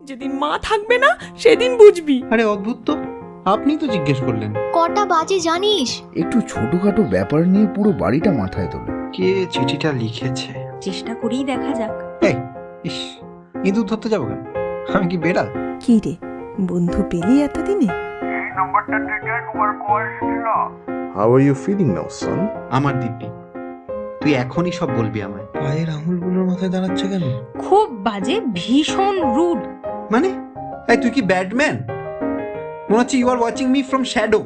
যেদিন মা থাকবে না সেদিন বুঝবি। আরে অদ্ভুত তো, আপনি তো জিজ্ঞেস করলেন। কটা বাজে জানিস? একটু ছোটখাটো ব্যাপার নিয়ে পুরো বাড়িটা মাথায় তোলে। কে চিঠিটা লিখেছে? চেষ্টা করেই দেখা যাক। এই ইস, ইঁদুর ধরতে যাবো কেন? আমি কি বেড়া? কি রে বন্ধু পেলি এতদিনে? How are you feeling now, son? আমার দিব্যি, তুই এখনই সব বলবি আমায়। পায়ের আঙুলগুলোর মাথায় দাঁড়াচ্ছে কেন? খুব বাজে, ভীষণ রুড। মানে এই তুই কি ব্যাটম্যান? মনে হচ্ছে you are watching me from shadow.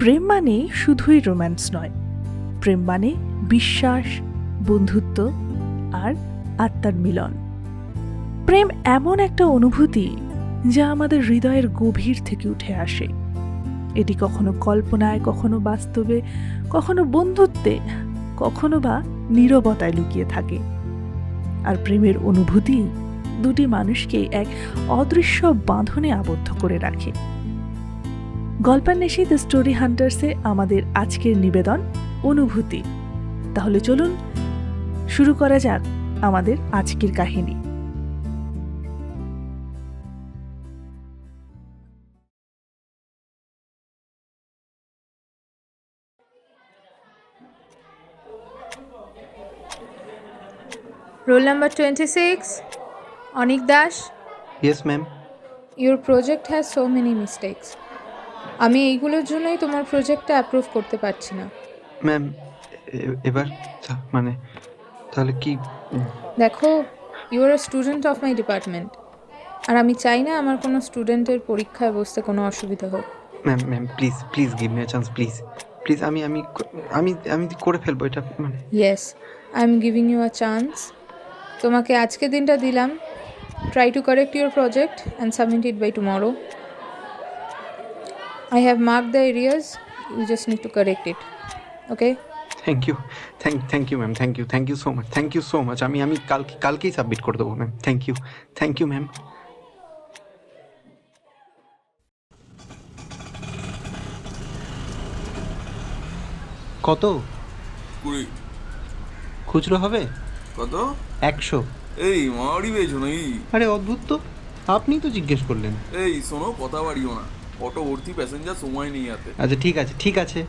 প্রেম মানে শুধুই রোম্যান্স নয়, প্রেম মানে বিশ্বাস, বন্ধুত্ব আর আত্মার মিলন। প্রেম এমন একটা অনুভূতি যা আমাদের হৃদয়ের গভীর থেকে উঠে আসে। এটি কখনো কল্পনায়, কখনো বাস্তবে, কখনো বন্ধুত্বে, কখনো বা নীরবতায় লুকিয়ে থাকে। আর প্রেমের অনুভূতি দুটি মানুষকে এক অদৃশ্য বাঁধনে আবদ্ধ করে রাখে। গল্পান্বেষী দ্য স্টোরি হান্টার্সে আমাদের আজকের নিবেদন অনুভূতি। তাহলে চলুন শুরু করা যাক আমাদের আজকের কাহিনী। Roll number 26, Anik Dash. Yes ma'am. Your project has so many mistakes. আমি এইগুলোর জন্যই তোমার প্রজেক্টটা অ্যাপ্রুভ করতে পারছি না। ম্যাম এবার মানে তাহলে কি? দেখো, you are a student of my department, আর আমি চাই না আমার কোনো স্টুডেন্টের পরীক্ষায় বসতে কোনো অসুবিধা হোক। Ma'am ma'am please please give me a chance, please please. আমি আমি আমি আমি করে ফেলবো এটা, মানে। Yes, I am giving you a chance. তোমাকে আজকে দিনটা দিলাম। Try to correct your project and submit it by tomorrow. I have marked the areas, you just need to correct it. Okay? Thank you, thank you ma'am, thank you so much, thank you so much. আমি কালকেই submit করে দেবো ma'am. Thank you ma'am. কত? 20। খুচরো হবে? কত? 100। এই মারি পেয়েছো নাকি? আরে অদ্ভুত তো, আপনি তো জিজ্ঞেস করলেন। এই শোনো, কথা বাড়িও না, অটো ভর্তি প্যাসেঞ্জার, সময় নেই হাতে। আচ্ছা ঠিক আছে।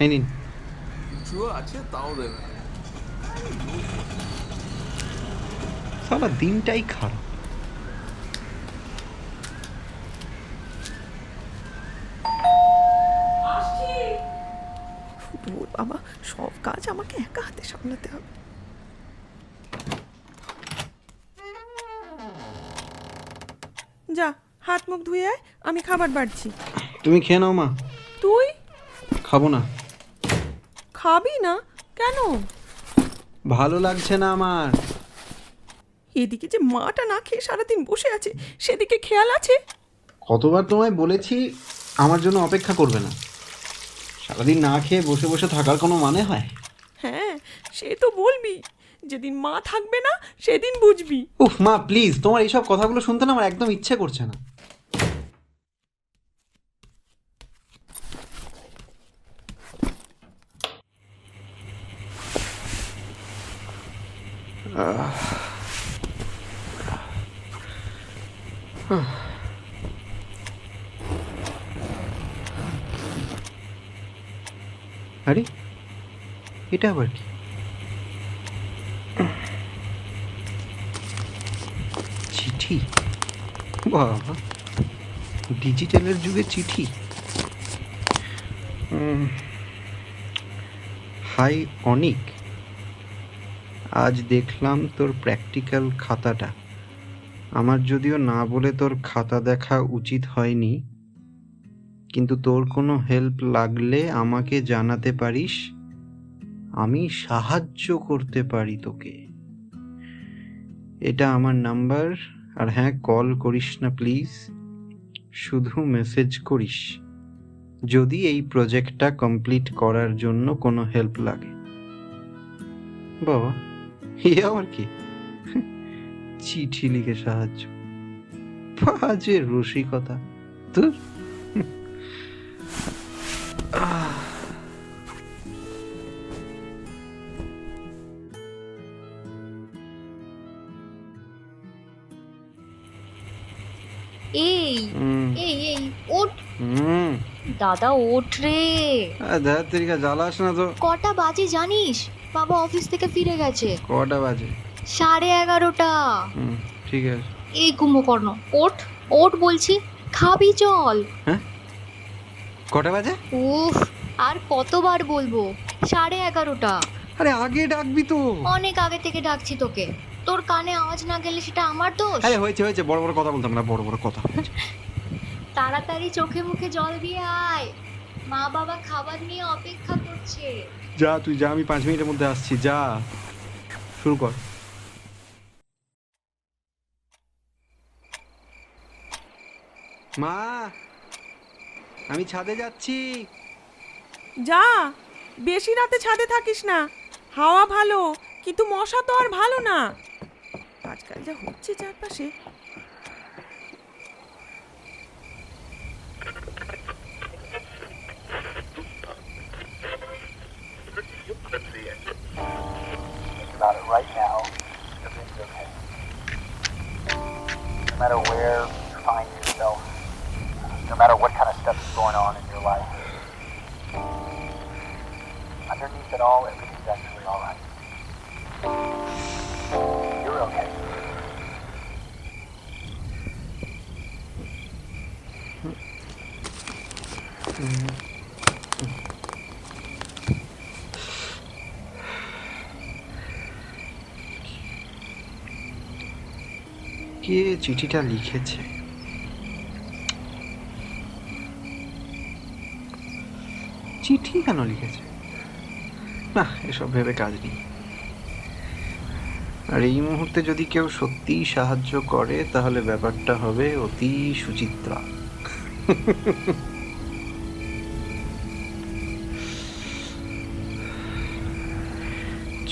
এই নিন। কিছু আছে তাও দেবে না। সারা দিনটাই খারাপ। বাবা, সব কাজ আমাকে একা হাতে সামলাতে হবে। যা হাত মুখ ধুয়ে আয়, আমি খাবার বাড়ছি। তুমি খেয়ে নাও মা। তুই খাবো না। খাবি না কেন? ভালো লাগছে না আমার। এদিকে যে মাটা না খেয়ে সারাদিন বসে আছে, সেদিকে খেয়াল আছে? কতবার তোমায় বলেছি আমার জন্য অপেক্ষা করবে না। সারাদিন না খেয়ে বসে বসে থাকার কোনো মানে হয়? হ্যাঁ, সে তো বলবি, যেদিন মা থাকবে না সেদিন বুঝবি। উফ মা প্লিজ, তোমার এইসব কথাগুলো শুনতে না আমার একদম ইচ্ছে করছে না। আরে এটা আবার কি? চিঠি? বাবা, ডিজিটালের যুগে চিঠি। হাই অনিক, আজ দেখলাম তোর প্র্যাকটিক্যাল খাতাটা। আমার যদিও না বলে তোর খাতা দেখা উচিত হয়নি, কিন্তু তোর কোনো হেল্প লাগলে আমাকে জানাতে পারিস, আমি সাহায্য করতে পারি তোকে। এটা আমার নাম্বার, আর হ্যাঁ, কল করিস না প্লিজ, শুধু মেসেজ করিস যদি এই প্রজেক্টটা কমপ্লিট করার জন্য কোনো হেল্প লাগে। বাবা, এ আবার কি? চিঠি লিখে সাহায্য? বাজে রসিকতা তোর। এই এই এই ওঠ দাদা, ওঠ রে। তেরিকা জ্বালাস না তো। কটা বাজে জানিস? বাবা অফিস থেকে ফিরে গেছে। কটা বাজে? 11:30। ঠিক আছে। এই কুম্ভকর্ণ, ওঠ ওঠ বলছি, খাবি চল। হ্যাঁ, কটা বাজে? উফ, আর কতবার বলবো, 11:30। আরে আগে ডাকবি তো। অনেক আগে থেকে ডাকছি তোকে, তোর কানে আওয়াজ না গেলে সেটা আমার দোষ? আরে হয়েছে হয়েছে, বড় বড় কথা বলতাম না, বড় বড় কথা। তাড়াতাড়ি চোখে মুখে জল দিয়ে আয়, মা বাবা খাবার নিয়ে অপেক্ষা করছে। যা তুই যা, আমি 5 মিনিটের মধ্যে আসছি, যা শুরু কর। মা, আমি ছাদে যাচ্ছি। যা, বেশি রাতে ছাদে থাকিস না। হাওয়া ভালো, কিন্তু মশা তো আর ভালো না। আজকাল যা হচ্ছে চারপাশে। About it right now, everything's okay. No matter where you find yourself, no matter what kind of stuff is going on in your life, underneath it all, everything's actually all right. You're okay. কে চিঠিটা লিখেছে? চিঠি কেন লিখেছে? না, এসব ভেবে কাজ নেই। আর এই মুহূর্তে যদি কেউ সত্যিই সাহায্য করে, তাহলে ব্যাপারটা হবে অতি সুচিত্রা।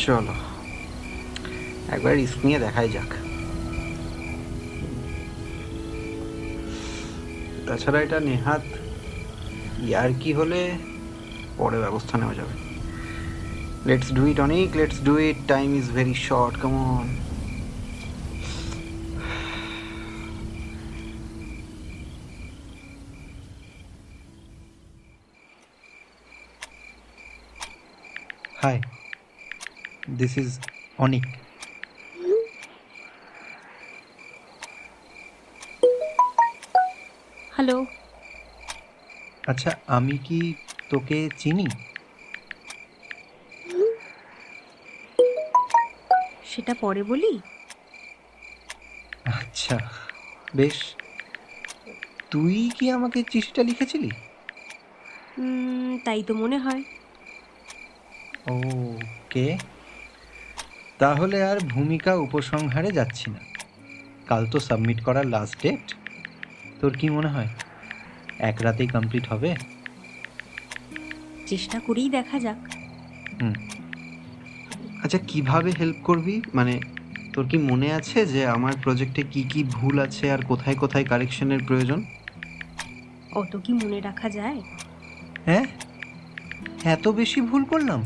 চলো একবার রিস্ক নিয়ে দেখাই যাক। তাছাড়া এটা নেহাত ইয়ার কি হলে পরে ব্যবস্থা নেওয়া যাবে। Let's do it Anik, let's do it, time is very short, come on. Hi, this is Anik. Hello. আচ্ছা, আমি কি তোকে চিনি? সেটা পরে বলি। আচ্ছা বেশ, তুই কি আমাকে চিঠিটা লিখেছিলি? তাই তো মনে হয়। ওকে, তাহলে আর ভূমিকা উপসংহারে যাচ্ছি না। কাল তো সাবমিট করার লাস্ট ডেট। তোর কি মনে হয় এক রাতেই কমপ্লিট হবে? চেষ্টা করেই দেখা যাক। আচ্ছা, কিভাবে হেল্প করবি? মানে তোর কি মনে আছে যে আমার প্রজেক্টে কি কি ভুল আছে আর কোথায় কোথায় কারেকশনের প্রয়োজন? অত কি মনে রাখা যায়? হ্যাঁ, এত বেশি ভুল করলাম?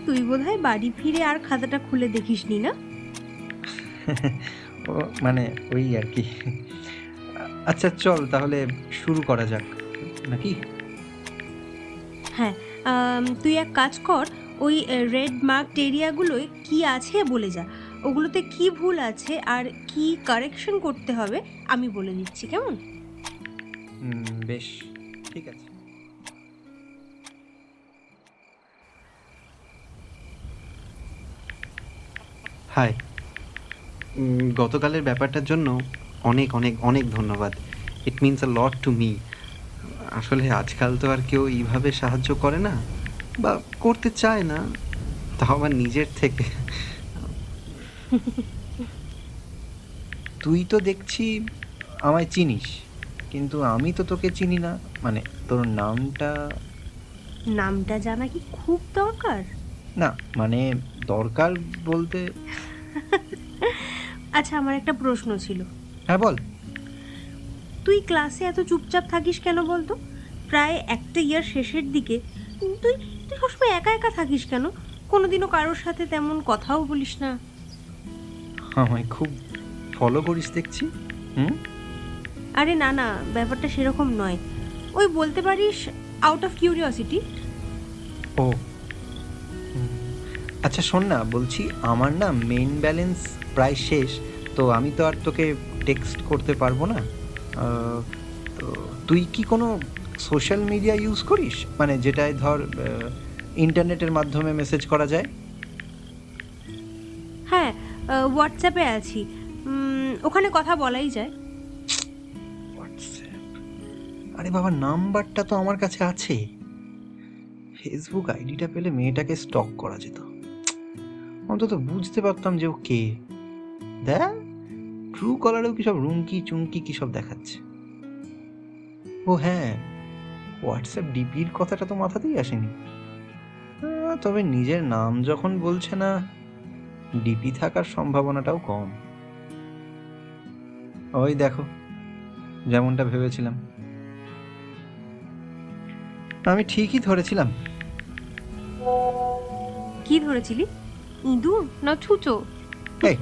তুই বোধহয় বাড়ি ফিরে আর খাতাটা খুলে দেখিসনি না? ও মানে ওই আর কি। আচ্ছা চল তাহলে শুরু করা যাক নাকি? হ্যাঁ, তুই এক কাজ কর, ওই রেড মার্কড এরিয়াগুলোয় কি আছে বলে যা। ওগুলোতে কি ভুল আছে আর কি কারেকশন করতে হবে আমি বলে দিচ্ছি, কেমন? বেশ, ঠিক আছে। হাই। গতকালের ব্যাপারটার জন্য অনেক অনেক অনেক ধন্যবাদ। It means a lot to me. আসলে আজকাল তো আর কেউ এইভাবে সাহায্য করে না, বা করতে চায় না, তাও আবার নিজের থেকে। তুই তো দেখছি আমায় চিনিস, কিন্তু আমি তো তোকে চিনি না। মানে তোর নামটা? নামটা জানা কি খুব দরকার? না, মানে দরকার বলতে। আচ্ছা, আমার একটা প্রশ্ন ছিল। হ্যাঁ বল। তুই ক্লাসে এত চুপচাপ থাকিস কেন বলতো? প্রায় একটা ইয়ার শেষের দিকে তুই তুই সবসময় একা একা থাকিস কেন? কোনোদিনও কারোর সাথে তেমন কথাও বলিস না। আমায় খুব ফলো করিস দেখছি। হুম। আরে না না, ব্যাপারটা সেরকম নয়। ওই বলতে পারিস আউট অফ কিউরিওসিটি। ও আচ্ছা, শোন না, বলছি আমার না মেইন ব্যালেন্স প্রায় শেষ, তো আমি তো আর তোকে টেক্সট করতে পারবো না। তো তুই কি কোনো সোশ্যাল মিডিয়া ইউজ করিস, মানে যেটায় ধর ইন্টারনেটের মাধ্যমে মেসেজ করা যায়? হ্যাঁ, হোয়াটসঅ্যাপে আছি। ওখানে কথা বলাই যায়। হোয়াটসঅ্যাপ? আরে বাবা, নাম্বারটা তো আমার কাছে আছে। ফেসবুক আইডিটা পেলে মেয়েটাকে স্টক করা যেত, অন্তত বুঝতে পারতাম যে ও কে। দেখ, ট্রু কলারেও কি সব রুমকি চুমকি কি সব দেখাচ্ছে। ও হ্যাঁ, হোয়াটসঅ্যাপ ডিপির কথাটা তো মাথাতেই আসেনি। তবে নিজের নাম যখন বলছে না, ডিপি থাকার সম্ভাবনাটাও কম। ওই দেখো, যেমনটা ভেবেছিলাম। আমি ঠিকই ধরেছিলাম। কি ধরেছিলি? ইঁদুর না ছুঁচো? এই,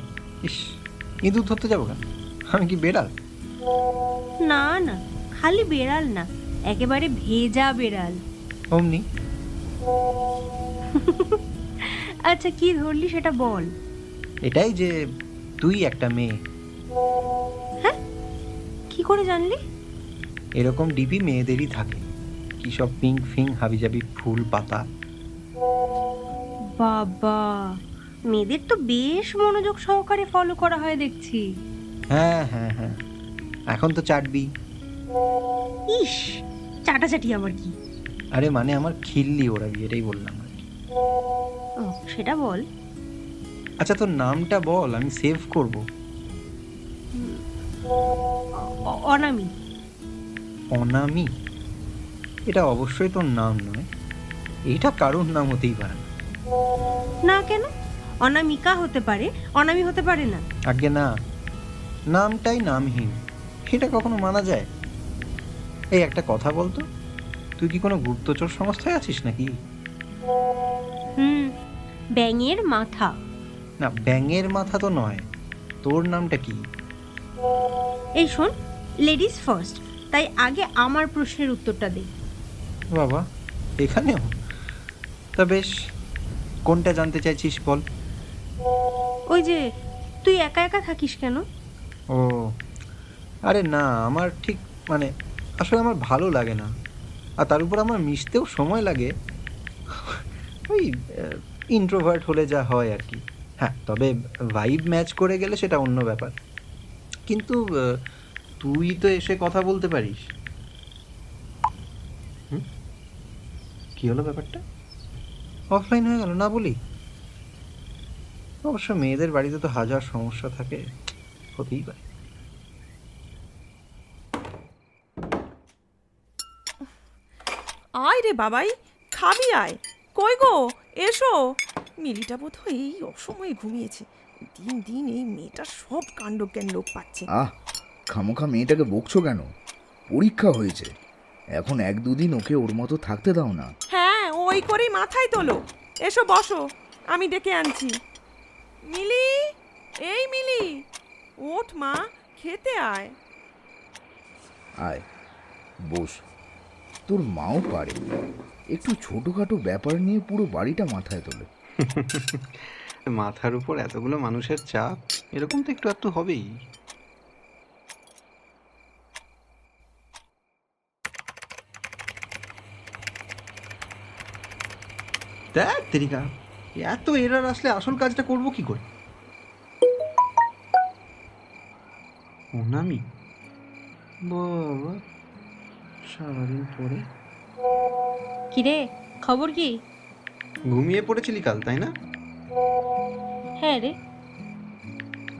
ইস, ইঁদুর ধরতে যাবো কেন? আমি কি বেড়াল? না না, খালি বেড়াল না, একেবারে ভেজা বেড়াল। অমনি। আচ্ছা, কি ধরলি সেটা বল। এটাই যে তুই একটা মেয়ে। হ্যাঁ, কি করে জানলি? এরকম ডিপি মেয়েদেরই থাকে, কি সব পিঙ্ক ফিং হাবিজাবি ফুল পাতা। বাবা, মেয়েদের তো বেশ মনোযোগ সহকারে ফলো করা হয় দেখছি। হ্যাঁ হ্যাঁ হ্যাঁ, এখন তো চাটবি। ইস, চাটাচাটি আবার কি? আরে মানে আমার খিল্লি ওড়াবি, এটাই বললাম আর কি। ও, সেটা বল। আচ্ছা, তোর নামটা বল, আমি সেভ করব। অনামি। অনামি? এটা অবশ্যই তোর নাম নয়, এটা কারোর নাম হতেই পারে না। না কেন? অনামিকা হতে পারে, অনামি হতে পারে না? আগে না, নামটাই নামহীন, এটা কখনো মানা যায়? এই একটা কথা বলতো, তুই কি কোনো গুপ্তচর সংস্থায় আছিস নাকি? ব্যাঙের মাথা। না, ব্যাঙের মাথা তো নয়। তোর নামটা কি? এই শোন, লেডিস ফার্স্ট, তাই আগে আমার প্রশ্নের উত্তরটা দে। বাবা, এখানেও? তা বেশ, কোনটা জানতে চাইছিস বল। ওই যে, তুই একা একা থাকিস কেন? ও আরে না, আমার ঠিক মানে আসলে আমার ভালো লাগে না, আর তার উপর আমার মিশতেও সময় লাগে। ওই ইন্ট্রোভার্ট হলে যা হয় আর কি। হ্যাঁ, তবে ভাইব ম্যাচ করে গেলে সেটা অন্য ব্যাপার। কিন্তু তুই তো এসে কথা বলতে পারিস। কি হলো ব্যাপারটা? অফলাইন হয়ে গেল না বলি? অবশ্য মেয়েদের বাড়িতে তো হাজার সমস্যা থাকে, হতেই পারে। আয় রে বাবাই, খাবি আয়। কই গো, এসো। মিলিটা বোধ হয় এই অসময়ে ঘুমিয়েছে। দিন দিন এই মেয়েটার সব কাণ্ডজ্ঞান লোক পাচ্ছে। খামোখা মেয়েটাকে বকছো কেন? পরীক্ষা হয়েছে, এখন 1-2 দিন ওকে ওর মতো থাকতে দাও না। হ্যাঁ, ওই করেই মাথায় তোলো। এসো বসো, আমি ডেকে আনছি। মিলি, এই মিলি, ওঠ মা, খেতে আয়। আয়, বস। তোর মাও পারে, একটু ছোটোখাটো ব্যাপার নিয়ে পুরো বাড়িটা মাথায় তোলে। মাথার উপর এতগুলো মানুষের চাপ, এরকম তো একটু একটু হবেই। দেখ তেরিকা, এত এরার আসলে আসল কাজটা করবো কি করে? অনামি? বাবা, সারাদিন পরে। কিরে, খবর কি? ঘুমিয়ে পড়েছিলি কাল, তাই না? হ্যাঁ রে।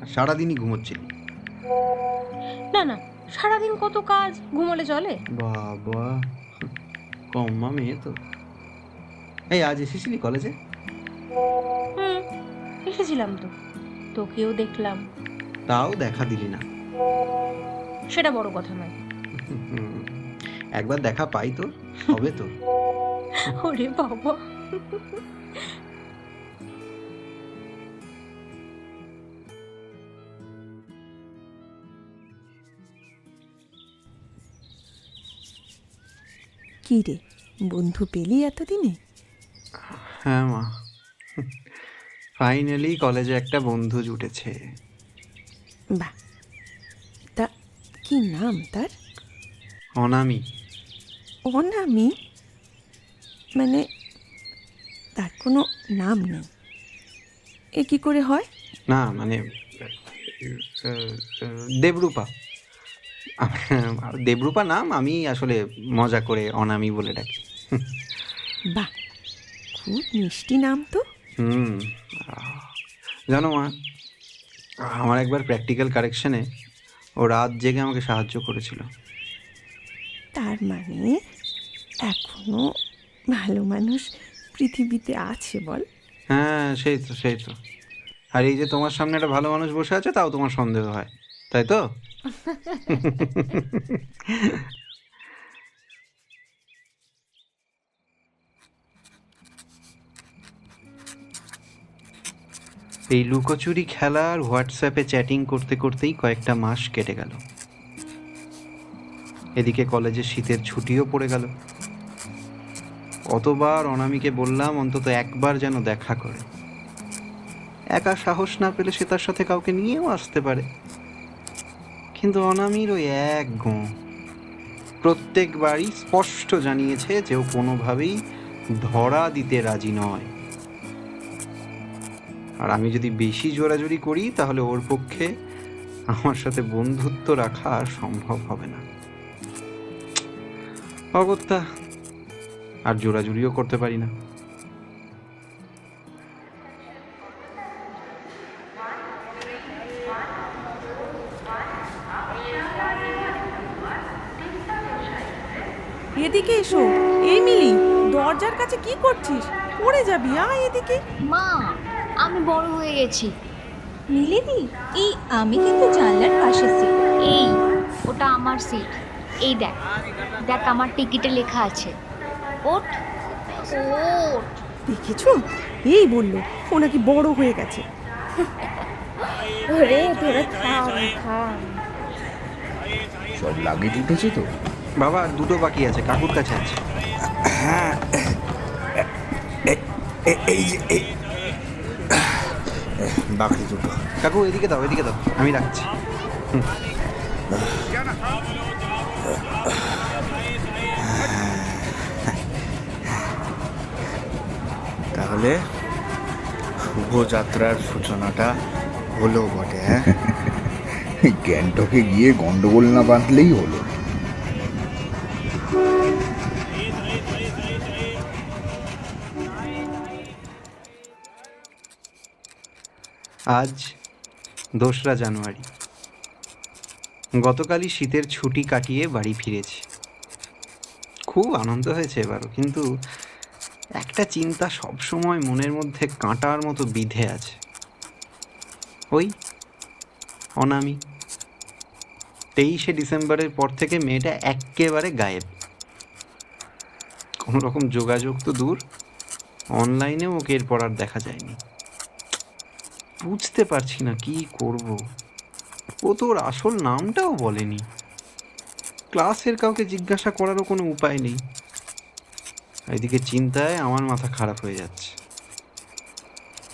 আর সারাদিনই ঘুমোচ্ছিলি? না না, সারাদিন কত কাজ, ঘুমোলে চলে? বাবা, কম্মা মেয়ে তো। এই আজ এসেছিলি কলেজে? হুম, এসেছিলাম তো, তোকেও দেখলাম। তাও দেখা দিলি না। সেটা বড় কথা নয়। একবার দেখা পাই তো হবে তো। ওরে বাবা। কি রে, বন্ধু পেলি এতদিনে? হ্যাঁ মা, ফাইনালি কলেজে একটা বন্ধু জুটেছে। বাহ, তা কি নাম তার? অনামি। অনামি? মানে তার কোনো নাম নেই? এ কি করে হয়? না মানে দেবরূপা। দেবরূপা নাম, আমি আসলে মজা করে অনামি বলে ডাকি। বাহ, খুব মিষ্টি নাম তো। হুম, জানো মা, আমার একবার প্র্যাকটিক্যাল কারেকশনে ও রাত জেগে আমাকে সাহায্য করেছিল। তার মানে এখনো ভালো মানুষ পৃথিবীতে আছে বল? হ্যাঁ, সেই তো সেই তো। আর এই যে তোমার সামনে একটা ভালো মানুষ বসে আছে, তাও তোমার সন্দেহ হয়, তাই তো? এই লুকোচুরি খেলা আর হোয়াটসঅ্যাপে চ্যাটিং করতে করতেই কয়েকটা মাস কেটে গেল। এদিকে কলেজে শীতের ছুটিও পড়ে গেল। কতবার অনামিকে বললাম অন্তত একবার যেন দেখা করে। একা সাহস না পেলে সে তার সাথে কাউকে নিয়েও আসতে পারে, কিন্তু অনামির ওই এক গোঁ প্রত্যেকবারই স্পষ্ট জানিয়েছে যে ও কোনোভাবেই ধরা দিতে রাজি নয়। আর আমি যদি বেশি জোরাজুরি করি তাহলে ওর পক্ষে আমার সাথে বন্ধুত্ব রাখা আর সম্ভব হবে না। অগত্যা আর জোরাজুরিও করতে পারি না। এদিকে এসো। এই মিলি, দরজার কাছে কি করছিস? পড়ে যাবি, আয় এদিকে। মা, আমি বড় হয়ে গেছি। মিলিদি, এই আমি কিন্তু জানলার পাশে সিট। এই, ওটা আমার সিট। এই দেখ, দেখ আমার টিকিটে লেখা আছে ওঠ ওঠ। দেখেছো, এই বললো ও নাকি বড় হয়ে গেছে। ওরে তোরা থাম থাম। সব লাগেজ উঠেছে তো? বাবা, আর দুটো বাকি আছে, কাকুর কাছে আছে। হ্যাঁ, এই যে বাকি দুটো। কাকু এদিকে দাও, এদিকে দাও, আমি রাখছি। তাহলে শুভযাত্রার সূচনাটা হলো বটে। হ্যাঁ, গ্যাংটকে গিয়ে গন্ডগোল না বাঁধলেই হলো। আজ 2রা জানুয়ারি। গতকালই শীতের ছুটি কাটিয়ে বাড়ি ফিরেছি। খুব আনন্দ হয়েছে এবারও, কিন্তু একটা চিন্তা সবসময় মনের মধ্যে কাঁটার মতো বিঁধে আছে। ওই অনামি। 23শে ডিসেম্বরের পর থেকে মেয়েটা এক্কেবারে গায়েব। কোনো রকম যোগাযোগ তো দূর, অনলাইনেও ওকে এরপর আর দেখা যায়নি। বুঝতে পারছি না কি করব। ও তো ওর আসল নামটাও বলেনি। ক্লাসের কাউকে জিজ্ঞাসা করারও কোনো উপায় নেই। এদিকে চিন্তায় আমার মাথা খারাপ হয়ে যাচ্ছে।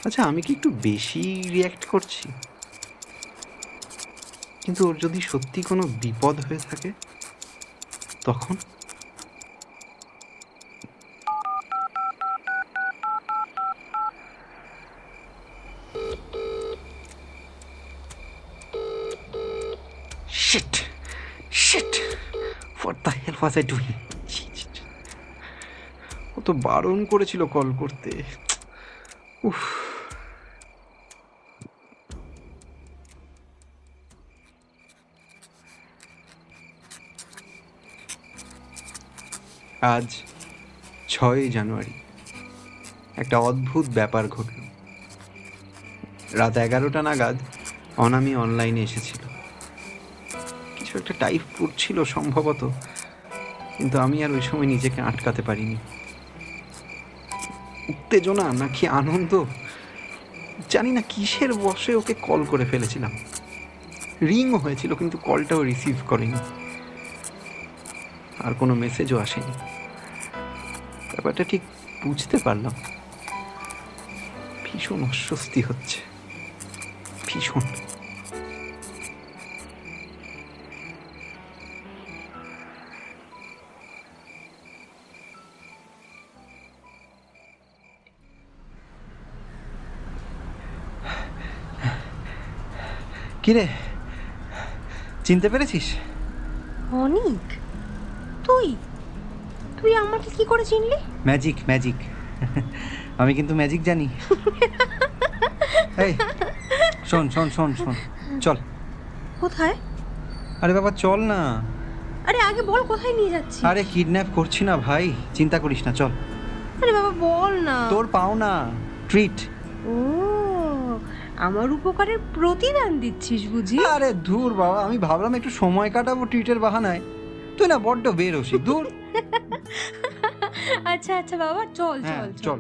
আচ্ছা, আমি কি একটু বেশি রিয়্যাক্ট করছি? কিন্তু ওর যদি সত্যি কোনো বিপদ হয়ে থাকে তখন? Shit! Shit! What the hell was I doing? ও তো বারণ করেছিল কল করতে। উফ। আজ 6ই জানুয়ারি একটা অদ্ভুত ব্যাপার ঘটল। রাত 11টা নাগাদ অনামি অনলাইনে এসেছিল। কিছু একটা টাইপ করছিল সম্ভবত, কিন্তু আমি আর ওই সময় নিজেকে আটকাতে পারিনি। উত্তেজনা নাকি আনন্দ জানি না কিসের বশে ওকে কল করে ফেলেছিলাম। রিংও হয়েছিল, কিন্তু কলটাও রিসিভ করেনি, আর কোনো মেসেজও আসেনি। ব্যাপারটা ঠিক বুঝতে পারলাম। ভীষণ অস্বস্তি হচ্ছে, ভীষণ। কিরে, চিনতে পেরেছিস? অনিক, তুই তুই আমাকে কি করে চিনলি? Magic, magic. আমি কিন্তু ম্যাজিক জানি। এই শোন শোন শোন শোন, চল। কোথায়? আরে বাবা চল না। আরে আগে বল কোথায় নিয়ে যাচ্ছিস? আরে কিডন্যাপ করছি না ভাই, চিন্তা করিস না, চল। আরে বাবা বল না। তোর পাও না, ট্রিট। ও, আমার উপকারের প্রতিদান দিচ্ছিস বুঝি? আরে ধুর বাবা, আমি ভাবলাম একটু সময় কাটাবো ট্রিটের বাহানায়। তুই না বড্ড বেরোসি, দূর। আচ্ছা আচ্ছা বাবা, চল হ্যাঁ চল চল।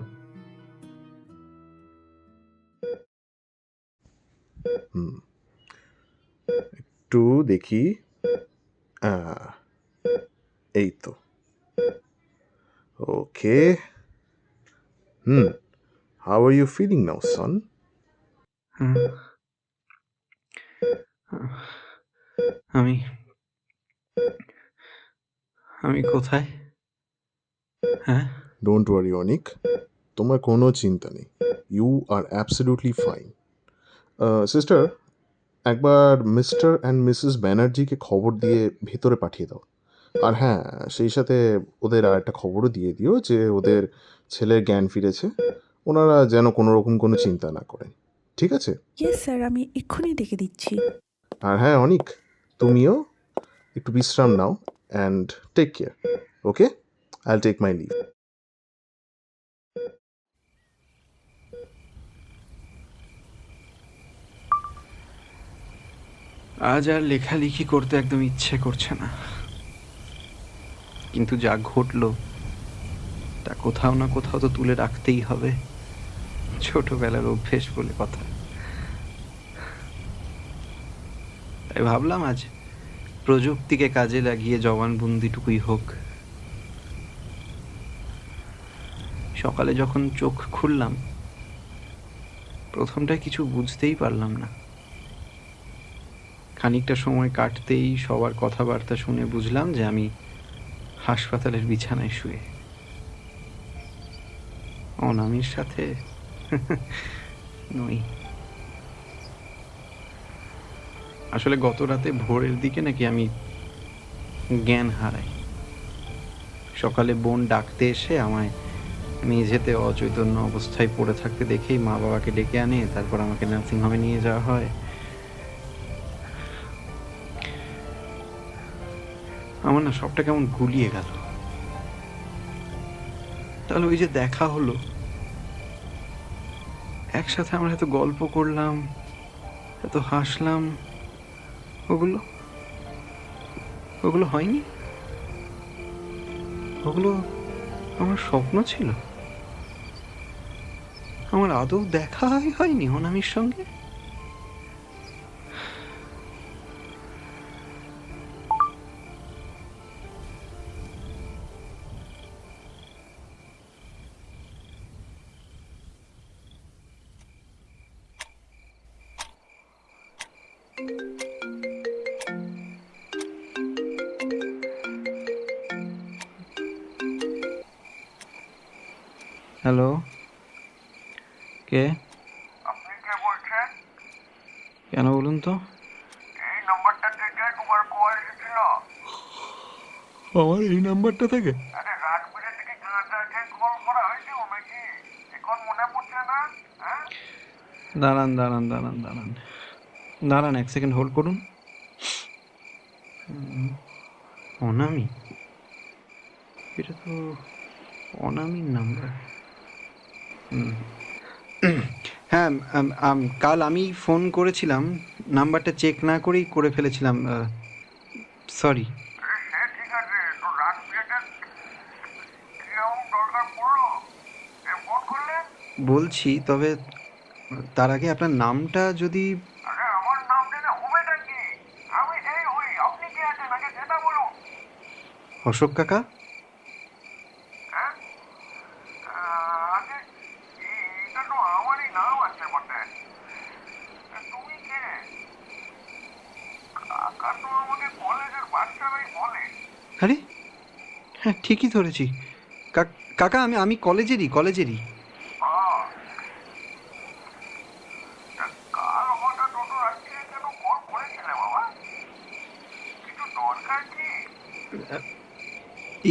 একটু দেখি। এই তো, okay. How are you feeling now son? আমি আমি কোথায়? হ্যাঁ, ডোন্ট ওয়ারি অনিক, তোমার কোনো চিন্তা নেই। You are absolutely fine. Sister, একবার মিস্টার অ্যান্ড মিসেস ব্যানার্জিকে খবর দিয়ে ভেতরে পাঠিয়ে দাও। আর হ্যাঁ, সেই সাথে ওদের আর একটা খবরও দিয়ে দিও যে ওদের ছেলের জ্ঞান ফিরেছে, ওনারা যেন কোনো রকম কোনো চিন্তা না করেন, ঠিক আছে? ইয়েস স্যার, আমি এক্ষুনি ডেকে দিচ্ছি। আর হ্যাঁ অনিক, তুমিও একটু বিশ্রাম নাও and take care, okay? I'll take my leave. আজ আর লেখালেখি করতে একদম ইচ্ছে করছে না, কিন্তু যা ঘটলো তা কোথাও না কোথাও তো তুলে রাখতেই হবে। ছোটবেলার অভ্যেস বলে কথা। তাই ভাবলাম আজ প্রযুক্তিকে কাজে লাগিয়ে জবানবন্দিটুকুই হোক। সকালে যখন চোখ খুললাম, প্রথমটায় কিছু বুঝতেই পারলাম না। খানিকটা সময় কাটতেই সবার কথাবার্তা শুনে বুঝলাম যে আমি হাসপাতালের বিছানায় শুয়ে অনামির সাথে নই। আসলে গত রাতে ভোরের দিকে নাকি আমি জ্ঞান হারাই। সকালে বোন ডাকতে এসে আমায় মেঝেতে অচৈতন্য অবস্থায় পড়ে থাকতে দেখেই মা বাবাকে ডেকে আনে, তারপর আমাকে নার্সিংহোমে নিয়ে যাওয়া হয়। আমার না সবটা কেমন গুলিয়ে গেল। তাহলে ওই যে দেখা হলো, একসাথে আমরা এত গল্প করলাম, এত হাসলাম, ওগুলো ওগুলো হয়নি? ওগুলো আমার স্বপ্ন ছিল? আমার আদৌ দেখা হয়নি অনামির সঙ্গে? হ্যালো, কে? আপনি কে বলছেন? কেন বলুন তো? এই নাম্বারটা থেকে আমার এই নাম্বারটা থেকে দাঁড়ান দাঁড়ান দাঁড়ান দাঁড়ান দাঁড়ান, এক সেকেন্ড হোল্ড করুন। অনামি, এটা তো অনামির নাম্বার। হ্যাঁ, কাল আমি ফোন করেছিলাম, নাম্বারটা চেক না করেই করে ফেলেছিলাম, সরি। বলছি, তবে তার আগে আপনার নামটা যদি। অশোক কাকা? আরে হ্যাঁ, ঠিকই ধরেছি কাকা, আমি কলেজেরই।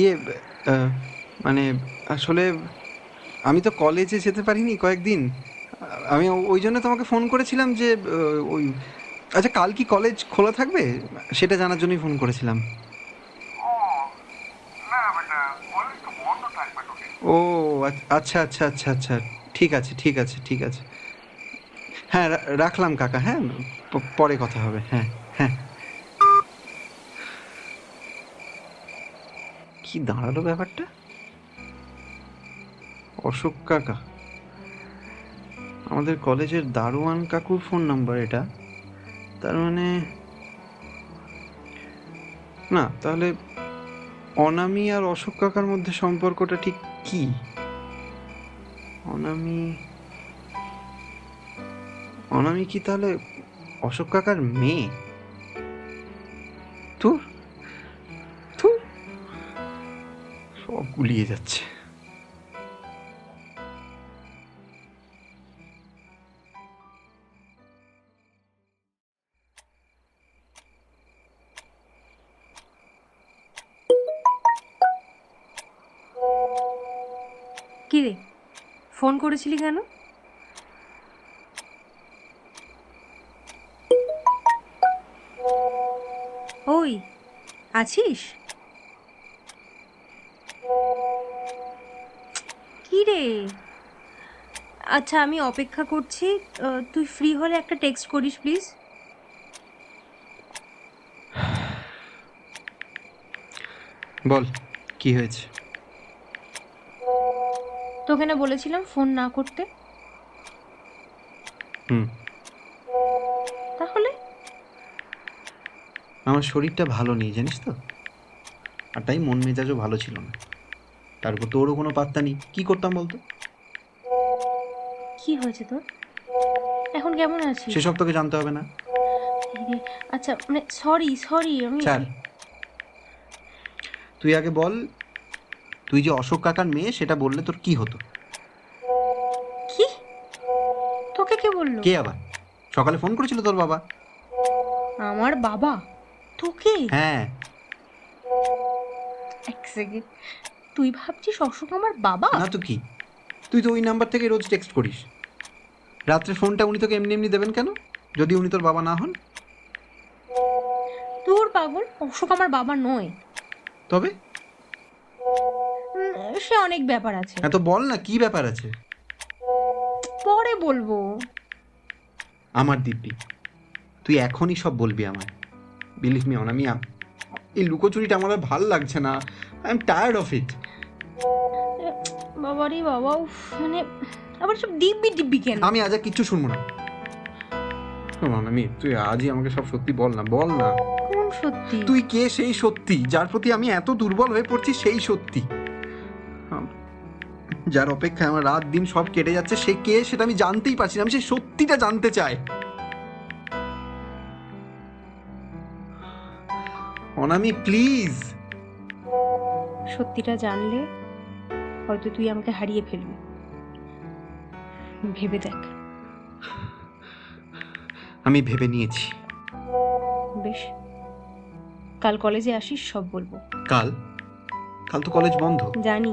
ইয়ে মানে আসলে আমি তো কলেজে যেতে পারিনি কয়েকদিন, আমি ওই জন্য তোমাকে ফোন করেছিলাম যে ওই, আচ্ছা কাল কি কলেজ খোলা থাকবে সেটা জানার জন্যই ফোন করেছিলাম। ও আচ্ছা আচ্ছা আচ্ছা আচ্ছা, ঠিক আছে। হ্যাঁ, রাখলাম কাকা, হ্যাঁ পরে কথা হবে, হ্যাঁ হ্যাঁ। কি দাঁড়ালো ব্যাপারটা? অশোক কাকা, আমাদের কলেজের দারোয়ান কাকুর ফোন নাম্বার এটা, তার মানে না, তাহলে অনামি আর অশোক কাকার মধ্যে সম্পর্কটা ঠিক কি? অনামি কি তাহলে অশোক কাকার মেয়ে? তোর সব গুলিয়ে যাচ্ছে। কি রে, ফোন করেছিলি কেন? ওই আছিস? কি রে? আচ্ছা, আমি অপেক্ষা করছি, তুই ফ্রি হলে একটা টেক্সট করিস প্লিজ। বল, কি হয়েছে? তোকে না বলেছিলাম ফোন না করতে? তাহলে? আমার শরীরটা ভালো নেই জানিস তো, আর তাই মন মেজাজও ভালো ছিল না। তারপর তোরও কোনো পাত্তা নেই, কি করতাম বলতো? কি হয়েছে তোর? এখন কেমন আছিস? সেসব তোকে জানতে হবে না। আচ্ছা, মানে সরি আমি। চল, তুই আগে বল, তুই যে অশোক কাকার মেয়ে সেটা বললে তোর কি হতো? কি? তোকে কে বললো? কে আবার? সকালে ফোন করেছিল তোর বাবা। আমার বাবা? তোকে? হ্যাঁ। এক সেকেন্ড, তুই ভাবছিস অশোক আমার বাবা? না তো কি, তুই তো ওই নাম্বার থেকে রোজ টেক্সট করিস। রাত্রে ফোনটা উনি তোকে এমনি দেবেন কেন, যদি উনি তোর বাবা না হন? তোর পাগল, অশোক আমার বাবা নয়। তবে? সে অনেক ব্যাপার আছে। হ্যাঁ তো বল না, কি ব্যাপার আছে? পরে বলবো। আমার দিব্যি, তুই এখনই সব বলবি আমায়। বিলিভ মি অনামি, এই লুকোচুরিটা আমার আর ভাল লাগছে না। I am tired of it. বাবারে বাবা, মানে আবার সব দিব্যি কেন? আমি আজ আর কিচ্ছু শুনবো না। অনামি, তুই আজই আমাকে সব সত্যি বল না। কোন সত্যি? তুই কে সেই সত্যি যার প্রতি আমি এত দুর্বল হয়ে পড়ছি? সেই সত্যি যার অপেক্ষায় আমার রাত দিন সব কেটে যাচ্ছে, সে কে সেটা আমি জানতেই পারছি না। আমি সেই সত্যিটা জানতে চাই। অনামি প্লিজ। সত্যিটা জানলে হয়তো তুই আমাকে হারিয়ে ফেলবি, ভেবে দেখ। আমি ভেবে নিয়েছি। বেশ, কাল কলেজে আসিস, সব বলবো। কাল কাল তো কলেজ বন্ধ। জানি,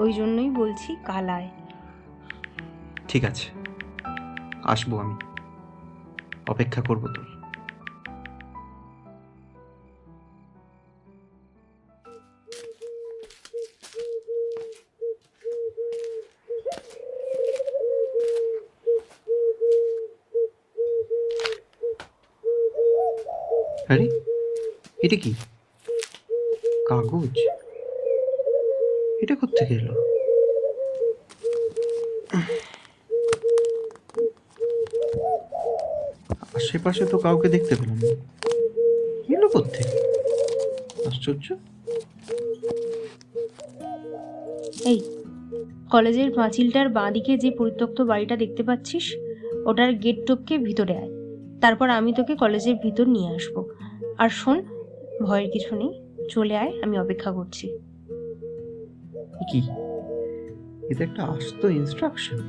ওই জন্যই বলছি কাল আয়। ঠিক আছে, আসবো, আমি অপেক্ষা করবো তোর। আরে এটা কি? কাগজ? এটা কোত্থেকে এলো? আশেপাশে তো কাউকে দেখতে পেলাম না, এলো কোত্থেকে? আশ্চর্য। এই কলেজের পাঁচিলটার বাঁদিকে যে পরিত্যক্ত বাড়িটা দেখতে পাচ্ছিস, ওটার গেট টপকে ভিতরে আয়। তারপর আমি তোকে কলেজের ভিতর নিয়ে আসবো। আর শোন, ভয়ের কিছু নেই, চলে আয়, আমি অপেক্ষা করছি। কি এটা? একটা আস্ত ইনস্ট্রাকশন।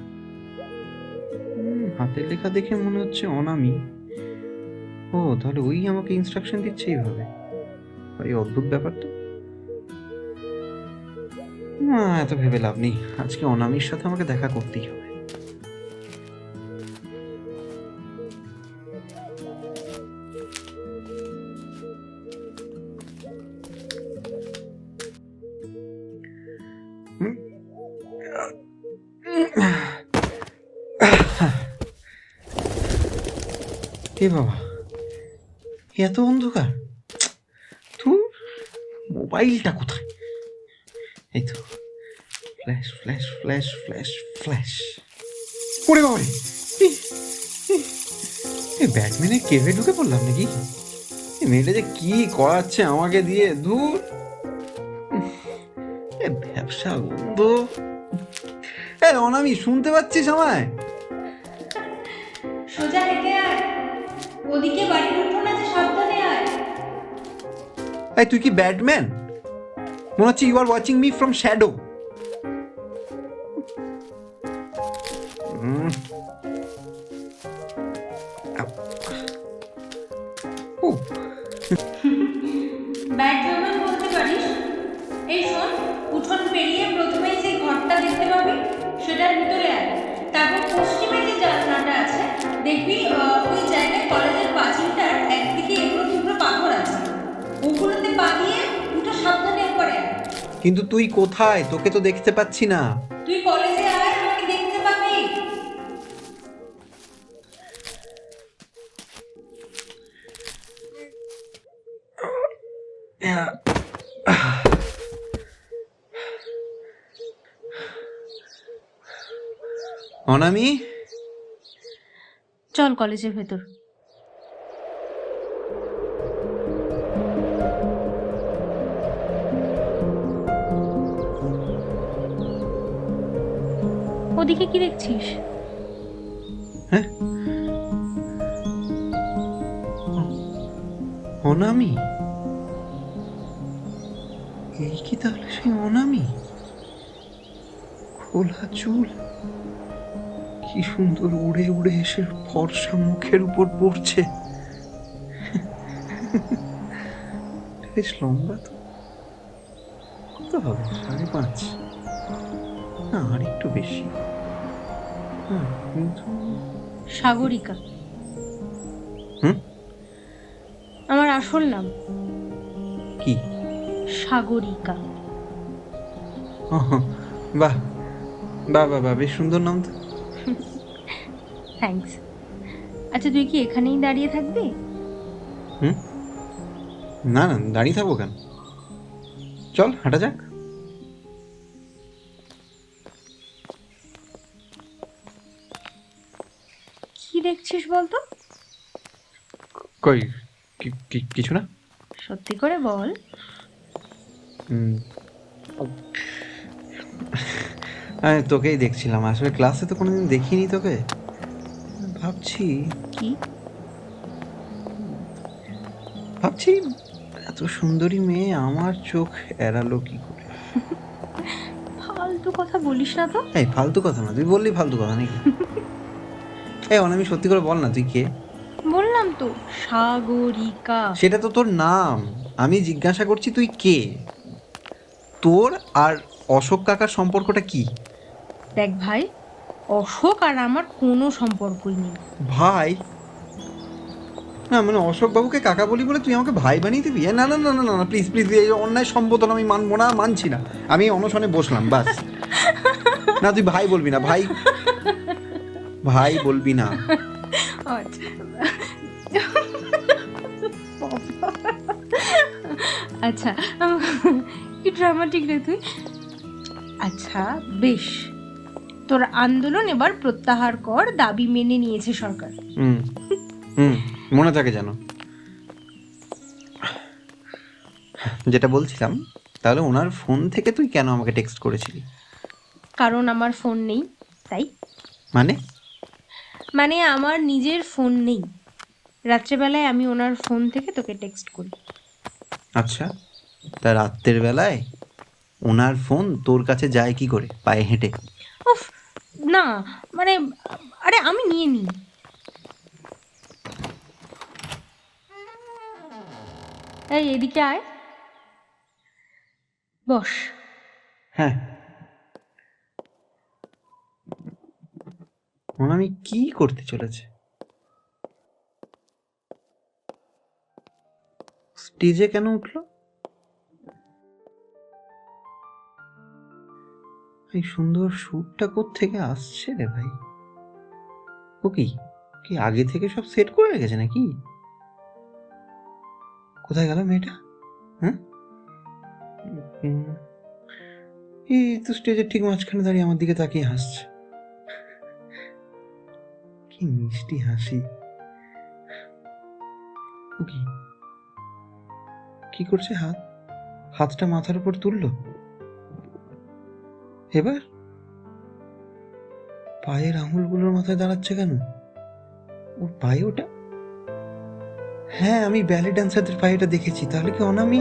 হাতের লেখা দেখে মনে হচ্ছে অনামি। ও তাহলে ওই আমাকে ইনস্ট্রাকশন দিচ্ছে এইভাবে? এই অদ্ভুত ব্যাপার তো। না, এত ভেবে লাভ নেই, আজকে অনামির সাথে আমাকে দেখা করতেই হবে। এ বাবা, এত অন্ধকার! তুই মোবাইলটা কোথায়? এই তো, flash flash flash flash flash. ওরে বাবা, এই ব্যাটম্যানের কেভে ঢুকে পড়লাম নাকি? এই মেয়েটা যে কি করাচ্ছে আমাকে দিয়ে, দূর! ব্যবসা বন্ধ। অনামি, শুনতে পাচ্ছিস আমায়? সোজা হেঁটে আয়, ওদিকে বাড়ির উঠোন আছে, সাবধানে আয়। এই তুই কি ব্যাটম্যান? মনে হচ্ছে you are watching me from shadow. Batman বলতে পারিস? এই শোন, উঠোন পেরিয়ে প্রথমেই যে ঘরটা দেখতে পাবি, সেটার ভিতরে আয়। তারপর পশ্চিমে যে জানালাটা আছে, দেখবি ওই জায়গায় কলেজের পাঁচিলটার একদিকে এগুলো দুটো পাথর আছে, ওগুলোতে পা দিয়ে উঠে সাবধানে একবারে আয়। কিন্তু তুই কোথায়? তোকে তো দেখতে পাচ্ছি না। তুই কলেজে আয়, আমাকে দেখতে পাবি। অনামি, চল কলেজের ভেতর। ওদিকে কি দেখছিস? হ্যাঁ, অনামি, এই কি তাহলে সেই অনামি? খোলা চুল, কি সুন্দর উড়ে উড়ে এসে ফর্সা মুখের উপর পড়ছে। বেশ লম্বা তো। কত হবে? 5.5? না, আর একটু বেশি। হ্যাঁ, কিন্তু সাগরিকা। হুম? আমার আসল নাম কি? সাগরিকা। বাহ বাহ বাহ বাহ, বেশ সুন্দর নাম তো। থ্যাঙ্কস। আচ্ছা, তুই কি এখানেই দাঁড়িয়ে থাকবি? না না, দাঁড়িয়ে থাকবো কেন? চল হাঁটা যাক। কি দেখছিস বলতো? কই, কিছু না। সত্যি করে বল। আমি তোকেই দেখছিলাম, আসলে ক্লাসে তো কোনোদিন দেখিনি তোকে। ভাবছি এত সুন্দরী মেয়ে আমার চোখ এড়ালো কি করে? ফালতু কথা বলিস না তো। এই ফালতু কথা না, তুই বললি ফালতু কথা নাকি? এই অনামি, সত্যি করে বল না, তুই কে? বল না। বললাম তো, সাগরিকা। সেটা তো তোর নাম, আমি জিজ্ঞাসা করছি তুই কে, তোর আর অশোক কাকার সম্পর্কটা কি? দেখ ভাই, অশোক আর আমার কোনো সম্পর্কই নেই। ভাই? না মানে অশোক বাবুকে কাকা বলি বলে তুই আমাকে ভাই বানিয়ে দিবি? না না না না না প্লিজ প্লিজ, এই অন্যায় সম্বোধন আমি মানবো না, মানছি না, আমি অনশনে বসলাম বাস। না তুই ভাই বলবি না, ভাই ভাই বলবি না। আচ্ছা, কি ড্রামাটিক রে তুই। আচ্ছা বেশ, তোর আন্দোলন এবার প্রত্যাহার কর, দাবি মেনে নিয়েছে সরকার। হুম হুম, মনে থাকে যেন। যেটা বলছিলাম, তাহলে ওনার ফোন থেকে তুই কেন আমাকে টেক্সট করেছিলি? কারণ আমার ফোন নেই তাই। মানে আমার নিজের ফোন নেই, রাত্রেবেলায় আমি ওনার ফোন থেকে তোকে টেক্সট করি। আচ্ছা, তা রাত্রের বেলায় ওনার ফোন তোর কাছে যায় কি করে, পায়ে হেঁটে? উফ না, মানে আরে আমি নিয়ে নিই। এই এদিকে আয়, বস। হ্যাঁ, আমি কি করতে চলেছে? স্টেজে কেন উঠলো? এই সুন্দর সুরটা কোত্থেকে আসছে রে ভাই? ও কি কি আগে থেকে সব সেট করে রেখেছে নাকি? কোথায় গেল মেয়েটা? হ্যাঁ, এই তো স্টেজের ঠিক মাঝখানে দাঁড়িয়ে আমার দিকে তাকিয়ে হাসছে। কি মিষ্টি হাসি। ও কি করছে? হাতটা মাথার উপর তুললো, এবার পায়ের আঙুলগুলোর মাথায় দাঁড়াচ্ছে কেন? ওর পায়ে ওটা? হ্যাঁ, আমি ব্যালে ডান্সারদের পায়ে এটা দেখেছি। তাহলে কি অনামি?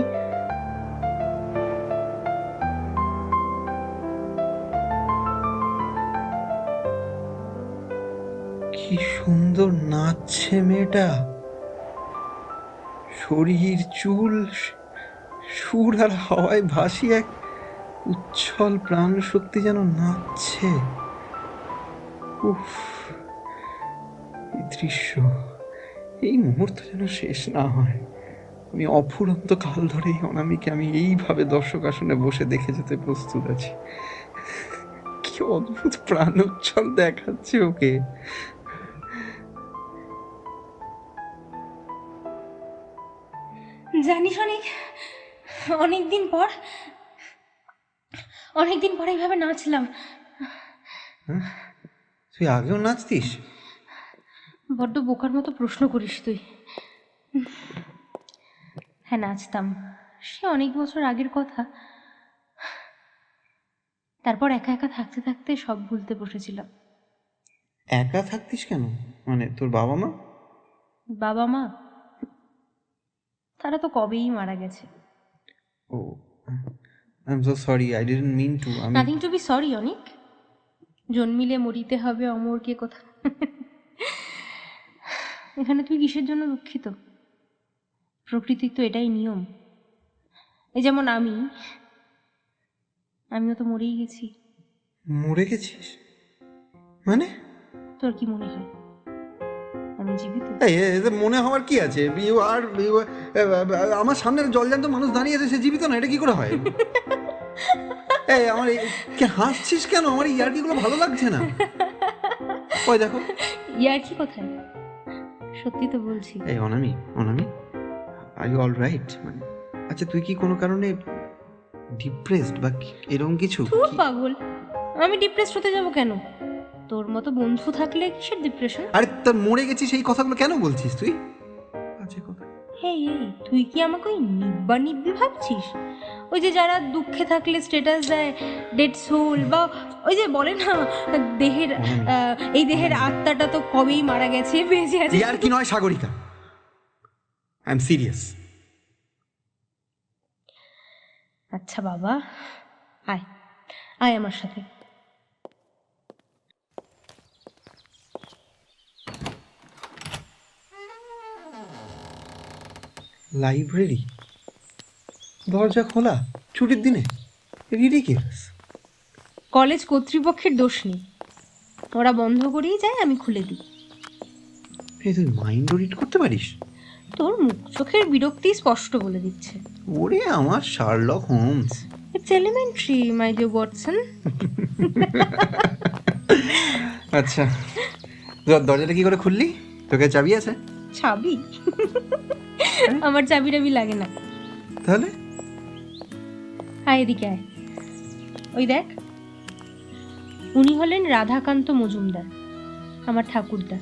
কি সুন্দর নাচছে মেয়েটা, শরীর, চুল, সুর আর হাওয়ায় ভাসি এক উচ্ছল প্রাণ শক্তি যেন নাচছে। উফ, এই দৃশ্য, এই মুহূর্ত যেন শেষ না হয়। আমি অফুরন্ত কাল ধরে এই অনামিকে আমি এইভাবে দর্শক আসনে বসে দেখে যেতে প্রস্তুত আছি। কি অদ্ভুত প্রাণ উচ্ছল দেখাচ্ছে ওকে। জানিস অনেকদিন পর এইভাবে নাচলাম। তুই আগেও নাচতিস? বড্ড বোকার মতো প্রশ্ন করিস তুই। হ্যাঁ নাচতাম, সে অনেক বছর আগের কথা। তারপর একা একা থাকতে থাকতে সব ভুলতে বসেছিলাম। একা থাকতিস কেন? মানে তোর বাবা মা? বাবা মা তারা তো কবেই মারা গেছে। ও, I am so sorry, I didn't mean to. Nothing to be sorry Anik, জন্মিলে মরিতে হবে অমর কে কথা। এখানে তুই কিসের জন্য দুঃখিত? প্রকৃতির তো এটাই নিয়ম। এই যেমন আমিও তো মরেই গেছি। মরে গেছিস মানে? তোর কি মনে হয় আমি জীবিত? এতে মনে হওয়ার কি আছে? আমার সামনে জলজান্ত মানুষ দাঁড়িয়ে আছে, সে জীবিত না, এটা কি করে হয়? আমার হাসছিস কেন? আমার ইয়ার্কিগুলো ভালো লাগছে না। ওই দেখো, ইয়ার্কি কোথায়, সত্যি তো বলছি। এই অনামি, আর ইউ অল রাইট? মানে আচ্ছা, তুই কি কোনো কারণে ডিপ্রেসড বা এরকম কিছু? তুই পাগল, আমি ডিপ্রেসড হতে যাব কেন? তোর মতো বন্ধু থাকলে কিসের ডিপ্রেশন? আরে তোর মরে গেছিস এই কথাগুলো কেন বলছিস তুই? আচ্ছা কথা, এই তুই কি আমাকে ওই নিব্বি ভাবছিস? ওই যে যারা দুঃখে থাকলে স্ট্যাটাস দেয় ডেড সোল, বা ওই যে বলে না দেহের এই দেহের আত্মাটা তো কবেই মারা গেছে, বেঁচে আছে। আর কি নয় সাগরিকা, আই এম সিরিয়াস। আচ্ছা বাবা, আয় আমার সাথে। লাইব্রেরি, দরজা খোলা ছুটির দিনে, রিডিকুলাস। কলেজ কর্তৃপক্ষের দোষ নেই, ওরা বন্ধ করেই যায়, আমি খুলে দিই। এই তুই মাইন্ড রিড করতে পারিস? তোর মুখ চোখের বিরক্তি স্পষ্ট বলে দিচ্ছে। ওরে আমার Sherlock Holmes. It's elementary my dear Watson. আচ্ছা, দরজাটা কি করে খুললি? তোকে চাবি আছে? চাবি? আমার চাবি টাবি লাগে না। তাহলে আয় এদিকে আয়। ওই দেখ, উনি হলেন রাধাকান্ত মজুমদার, আমার ঠাকুরদা।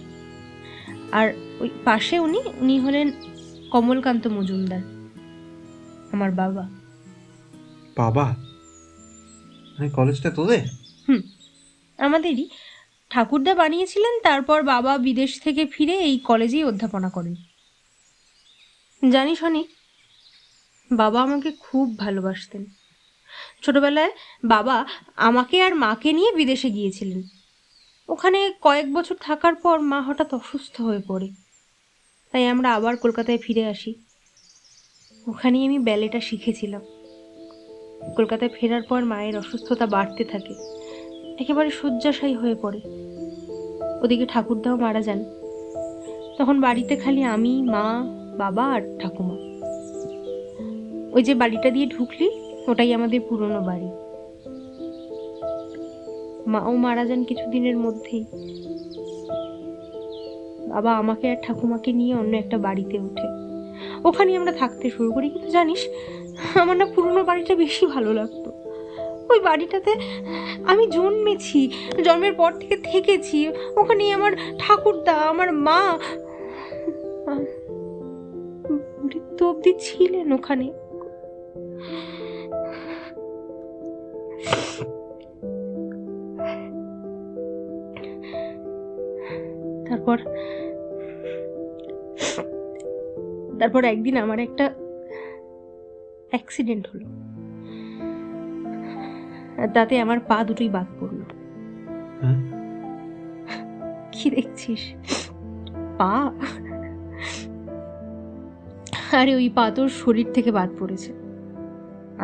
আর ওই পাশে উনি হলেন কমলকান্ত মজুমদার, আমার বাবা। বাবা? মানে কলেজটা তোদের? আমাদেরই। ঠাকুরদা বানিয়েছিলেন, তারপর বাবা বিদেশ থেকে ফিরে এই কলেজেই অধ্যাপনা করেন। জানিস অনেক, বাবা আমাকে খুব ভালোবাসতেন। ছোটবেলায় বাবা আমাকে আর মাকে নিয়ে বিদেশে গিয়েছিলেন। ওখানে কয়েক বছর থাকার পর মা হঠাৎ অসুস্থ হয়ে পড়ে, তাই আমরা আবার কলকাতায় ফিরে আসি। ওখানেই আমি ব্যালেটা শিখেছিলাম। কলকাতায় ফেরার পর মায়ের অসুস্থতা বাড়তে থাকে, একেবারে শয্যাশায়ী হয়ে পড়ে। ওদিকে ঠাকুরদাও মারা যান। তখন বাড়িতে খালি আমি, মা, বাবা আর ঠাকুমা। ওই যে বাড়িটা দিয়ে ঢুকলি, ওটাই আমাদের পুরনো বাড়ি। মাও মারা যান কিছুদিনের মধ্যেই। বাবা আমাকে আর ঠাকুমাকে নিয়ে অন্য একটা বাড়িতে ওঠে। ওখানে আমরা থাকতে শুরু করি। কিন্তু জানিস, আমার না পুরনো বাড়িটা বেশি ভালো লাগতো। ওই বাড়িটাতে আমি জন্মেছি, জন্মের পর থেকে থেকেছি। ওখানেই আমার ঠাকুরদা, আমার মা মৃত্যু অবধি ছিলেন ওখানে। তারপর একদিন আমার একটা অ্যাক্সিডেন্ট হলো, তাতে আমার পা দুটোই বাদ পড়লো। কি দেখছিস? পা? আরে ওই পা তোর শরীর থেকে বাদ পড়েছে,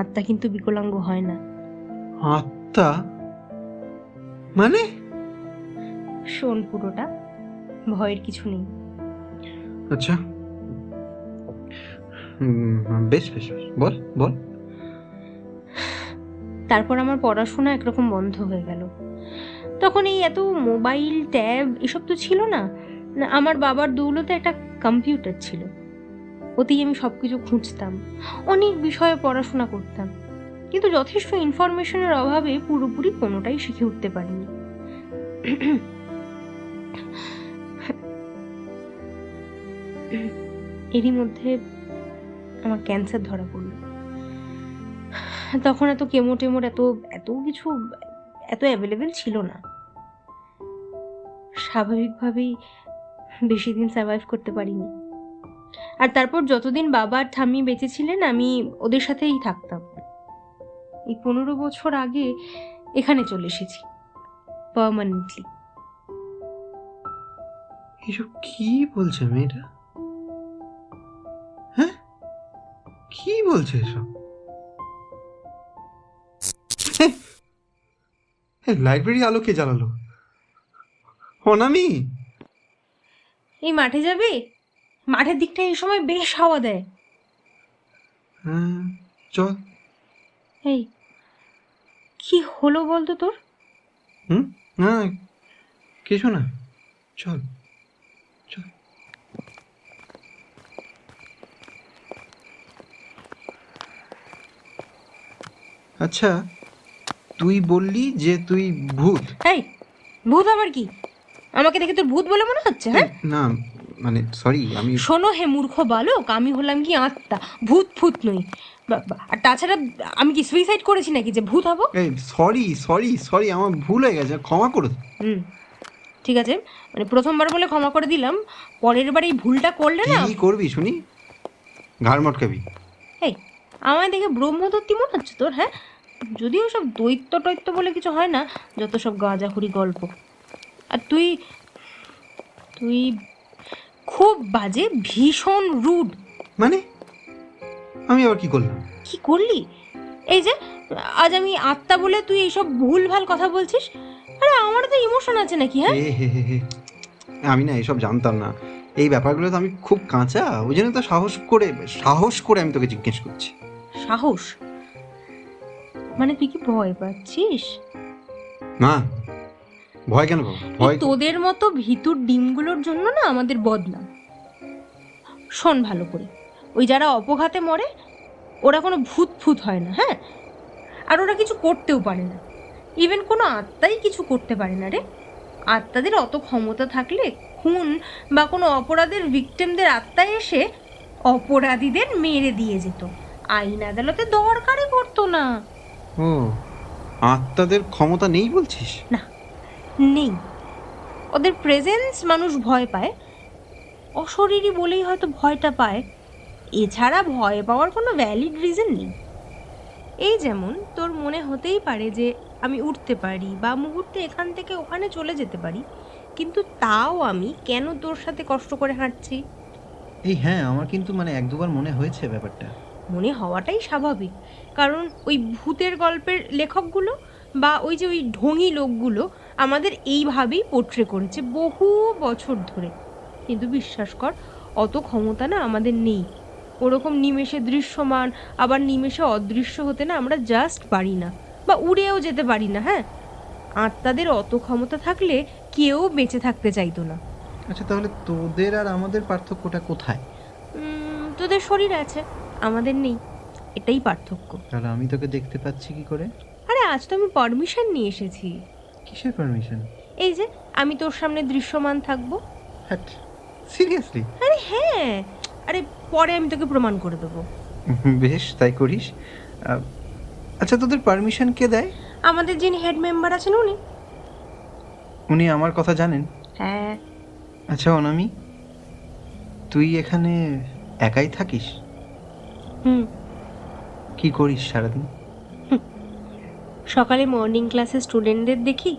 আত্মা কিন্তু বিকলাঙ্গ হয় না। আত্মা মানে? শোন পুরোটা, ভয়ের কিছু নেই। আচ্ছা, বেশ বেশ বেশ, বল বল। তারপর আমার পড়াশোনা একরকম বন্ধ হয়ে গেল। তখন এই এত মোবাইল, ট্যাব এসব তো ছিল না। আমার বাবার দৌলতে একটা কম্পিউটার ছিল, ওতেই আমি সবকিছু খুঁজতাম, অনেক বিষয়ে পড়াশোনা করতাম। কিন্তু যথেষ্ট ইনফরমেশনের অভাবে পুরোপুরি কোনোটাই শিখে উঠতে পারিনি। এরই মধ্যে আমার ক্যান্সার ধরা পড়ল। তখন এত কেমো টেমোর এত কিছু এত অ্যাভেলেবেল ছিল না। স্বাভাবিকভাবেই বেশি দিন সার্ভাইভ করতে পারিনি। আর তারপর যতদিন বাবা আর ঠাম্মি বেঁচে ছিলেন, আমি ওদের সাথেই থাকতাম। এই 15 বছর আগে এখানে চলে এসেছি পার্মানেন্টলি। এসব কি বলছে মেয়েটা? হ্যাঁ, কি বলছে এসব? লাইব্রেরি আলো কে জ্বালালো? অনামি, এই মাঠে যাবে? মাঠের দিকটা এই সময় বেশ হাওয়া দেয়। হ্যাঁ চল। এই কি হলো বলতো তোর? না কিছু না, চল চল। আচ্ছা, তুই বললি যে তুই ভূত। এই ভূত আবার কি? আমাকে দেখে তোর ভূত বলে মনে হচ্ছে? হ্যাঁ না মানে সরি, আমি শোনো হে মূর্খ বালক, আমি হলাম কি আত্মা, ভূত ফুত নই। আর তাছাড়া আমি কি সুইসাইড করেছি নাকি যে ভূত হবো? এই সরি সরি সরি, আমার ভুল হয়ে গেছে, ক্ষমা করে দে। ঠিক আছে, মানে প্রথমবার বলে ক্ষমা করে দিলাম, পরের বার এই ভুলটা করলে না। কি করবি শুনি? ঘাড় মটকাবি? এই আমায় দেখে ব্রহ্মদত্তি মনে হচ্ছে তোর? হ্যাঁ, যদিও সব দৈত্য টৈত্য বলে কিছু হয় না, যত সব গাঁজাখুরি গল্প। আর তুই তুই খুব বাজে, ভীষণ রুড। মানে আমি আবার কি করলাম? কি করলি? এই যে আজ আমি আত্মা বলে তুই এইসব ভুলভাল কথা বলছিস। আরে আমারও তো ইমোশন আছে নাকি, হ্যাঁ? হে। আমি না এসব জানতাম না, এই ব্যাপারগুলো তো আমি খুব কাঁচা, ওই জন্য তো সাহস করে আমি তোকে জিজ্ঞেস করছি। সাহস? মানে তুই কি ভয় পাচ্ছিস? না, ভয় কেন পাবো? ভয় তোদের মতো ভিতুর ডিমগুলোর জন্য না আমাদের বদনাম। শোন ভালো করে, ওই যারা অপঘাতে মরে ওরা কোনো ভূত হয় না, হ্যাঁ? আর ওরা কিছু করতেও পারে না, ইভেন কোনো আত্মাই কিছু করতে পারে না রে। আত্মাদের অত ক্ষমতা থাকলে খুন বা কোনো অপরাধের ভিকটিমদের আত্মায় এসে অপরাধীদের মেরে দিয়ে যেত, আইন আদালতে দরকারই পড়তো না। ও, আত্মাদের ক্ষমতা নেই বলছিস? না, নেই। ওদের প্রেজেন্স মানুষ ভয় পায়, অশরীরী বলেই হয়তো ভয়টা পায়, এছাড়া ভয় পাওয়ার কোনো ভ্যালিড রিজন নেই। এই যেমন তোর মনে হতেই পারে যে আমি উঠতে পারি বা মুহূর্তে এখান থেকে ওখানে চলে যেতে পারি, কিন্তু তাও আমি কেন তোর সাথে কষ্ট করে হাঁটছি? এই হ্যাঁ, আমার কিন্তু মানে এক দুবার মনে হয়েছে ব্যাপারটা। মনে হওয়াটাই স্বাভাবিক, কারণ ওই ভূতের গল্পের লেখকগুলো বা ওই যে ওই ঢঙি লোকগুলো আমাদের এইভাবেই পোট্রে করেছে বহু বছর ধরে। কিন্তু বিশ্বাস কর, অত ক্ষমতা না আমাদের নেই। ওরকম নিমেষে দৃশ্যমান আবার নিমেষে অদৃশ্য হতে না আমরা জাস্ট পারি না, বা উড়েও যেতে পারি না। হ্যাঁ, আত্মাদের অত ক্ষমতা থাকলে কেউ বেঁচে থাকতে চাইতো না। আচ্ছা, তাহলে তোদের আর আমাদের পার্থক্যটা কোথায়? তোদের শরীর আছে, আমাদের নেই, এটাই পার্থক্য। তাহলে আমি তোকে দেখতে পাচ্ছি কি করে? আরে আজ তো আমি পারমিশন নিয়ে এসেছি। কিসের পারমিশন? এই যে আমি তোর সামনে দৃশ্যমান থাকবো। হ্যাট, সিরিয়াসলি? আরে হ্যাঁ, আরে পরে আমি তোকে প্রমাণ করে দেবো। বেশ, তাই করিস। আচ্ছা, তোদের পারমিশন কে দেয়? আমাদের যিনি হেড মেম্বার আছেন উনি। উনি আমার কথা জানেন? হ্যাঁ। আচ্ছা অনামি, তুই এখানে একাই থাকিস? হুম। কি করিস সারাদিন? সকালে মর্নিং ক্লাসে স্টুডেন্টদের দেখি,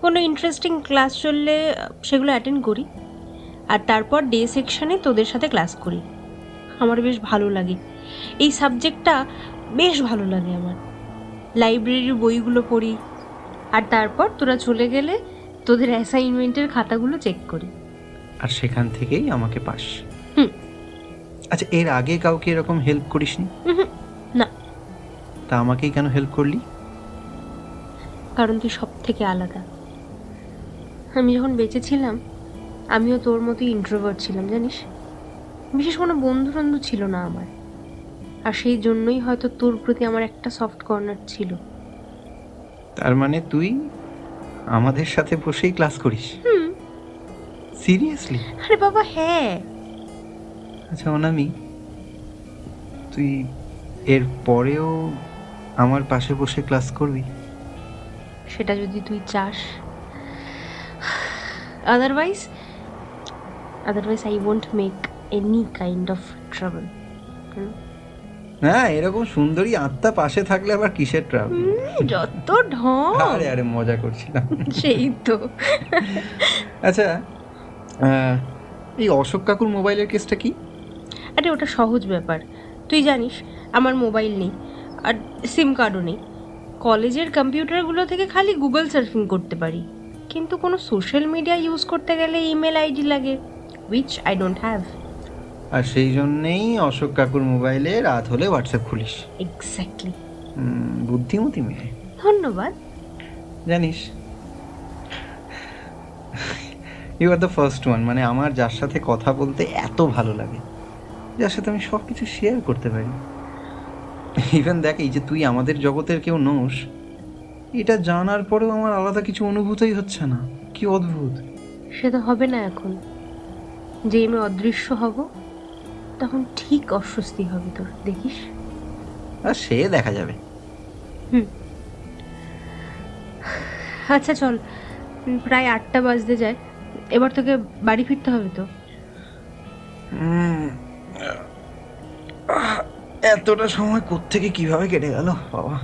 কোনো ইন্টারেস্টিং ক্লাস চললে সেগুলো অ্যাটেন্ড করি, আর তারপর ডে সেকশনে তোদের সাথে ক্লাস করি। আমার বেশ ভালো লাগে এই সাবজেক্টটা, বেশ ভালো লাগে আমার। লাইব্রেরির বইগুলো পড়ি, আর তারপর তোরা চলে গেলে তোদের অ্যাসাইনমেন্টের খাতাগুলো চেক করি, আর সেখান থেকেই আমাকে পাস। হুম। আচ্ছা, এর আগে কাউকে এরকম হেল্প করিসনি? না। তা আমাকেই কেন হেল্প করলি? কারণ তুই সব থেকে আলাদা। আমি যখন বেঁচে ছিলাম আমিও তোর মতোই ইন্ট্রোভার্ট ছিলাম, জানিস। বিশেষ কোনো বন্ধু ছিল না আমার, আর সেই জন্যই হয়তো তোর প্রতি আমার একটা সফট কর্নার ছিল। তার মানে তুই আমাদের সাথে বসেই ক্লাস করিস? হুম। সিরিয়াসলি? আরে বাবা হ্যাঁ। আচ্ছা অনামি, তুই এর পরেও আমার পাশে বসে ক্লাস করবি? সেটা যদি তুই চাস। Otherwise I won't make any kind of trouble. হ্যাঁ, এরকম সুন্দরী আত্মা পাশে থাকলে আবার কিসের ট্রাবল? যত ঢং। আরে মজা করছিলাম। সেই তো। আচ্ছা, এই অশোক কাকুর মোবাইলের কেসটা কি? আরে ওটা সহজ ব্যাপার, তুই জানিস আমার মোবাইল নেই আর সিম কার্ডও নেই। কলেজের কম্পিউটারগুলো থেকে খালি গুগল সার্ফিং করতে পারি, কিন্তু কোনো সোশ্যাল মিডিয়া ইউজ করতে গেলে ইমেল আইডি লাগে, উইচ আই ডোন্ট হ্যাভ। আর সেই জন্যেই অশোক কাকুর মোবাইলে রাত হলে হোয়াটসঅ্যাপ খুলিস? এক্স্যাক্টলি। বুদ্ধিমতী মেয়ে। ধন্যবাদ। জানিস, you are the first one, মানে আমার যার সাথে কথা বলতে এত ভালো লাগে, যার সাথে আমি সব কিছু শেয়ার করতে পারি। ইভেন দেখ, এই যে তুই আমাদের জগতের কেউ নোস, এটা জানার পরেও আমার আলাদা কিছু অনুভূতই হচ্ছে না। কি অদ্ভুত! সে তো হবে না এখন। যে আমি অদৃশ্য হব তখন ঠিক অস্বস্তি হবে তোর, দেখিস। আর সে দেখা যাবে। আচ্ছা চল, প্রায় 8টা বাজতে যায়, এবার তোকে বাড়ি ফিরতে হবে তো। এতটা সময় কোত্থেকে কিভাবে কেটে গেল বাবা,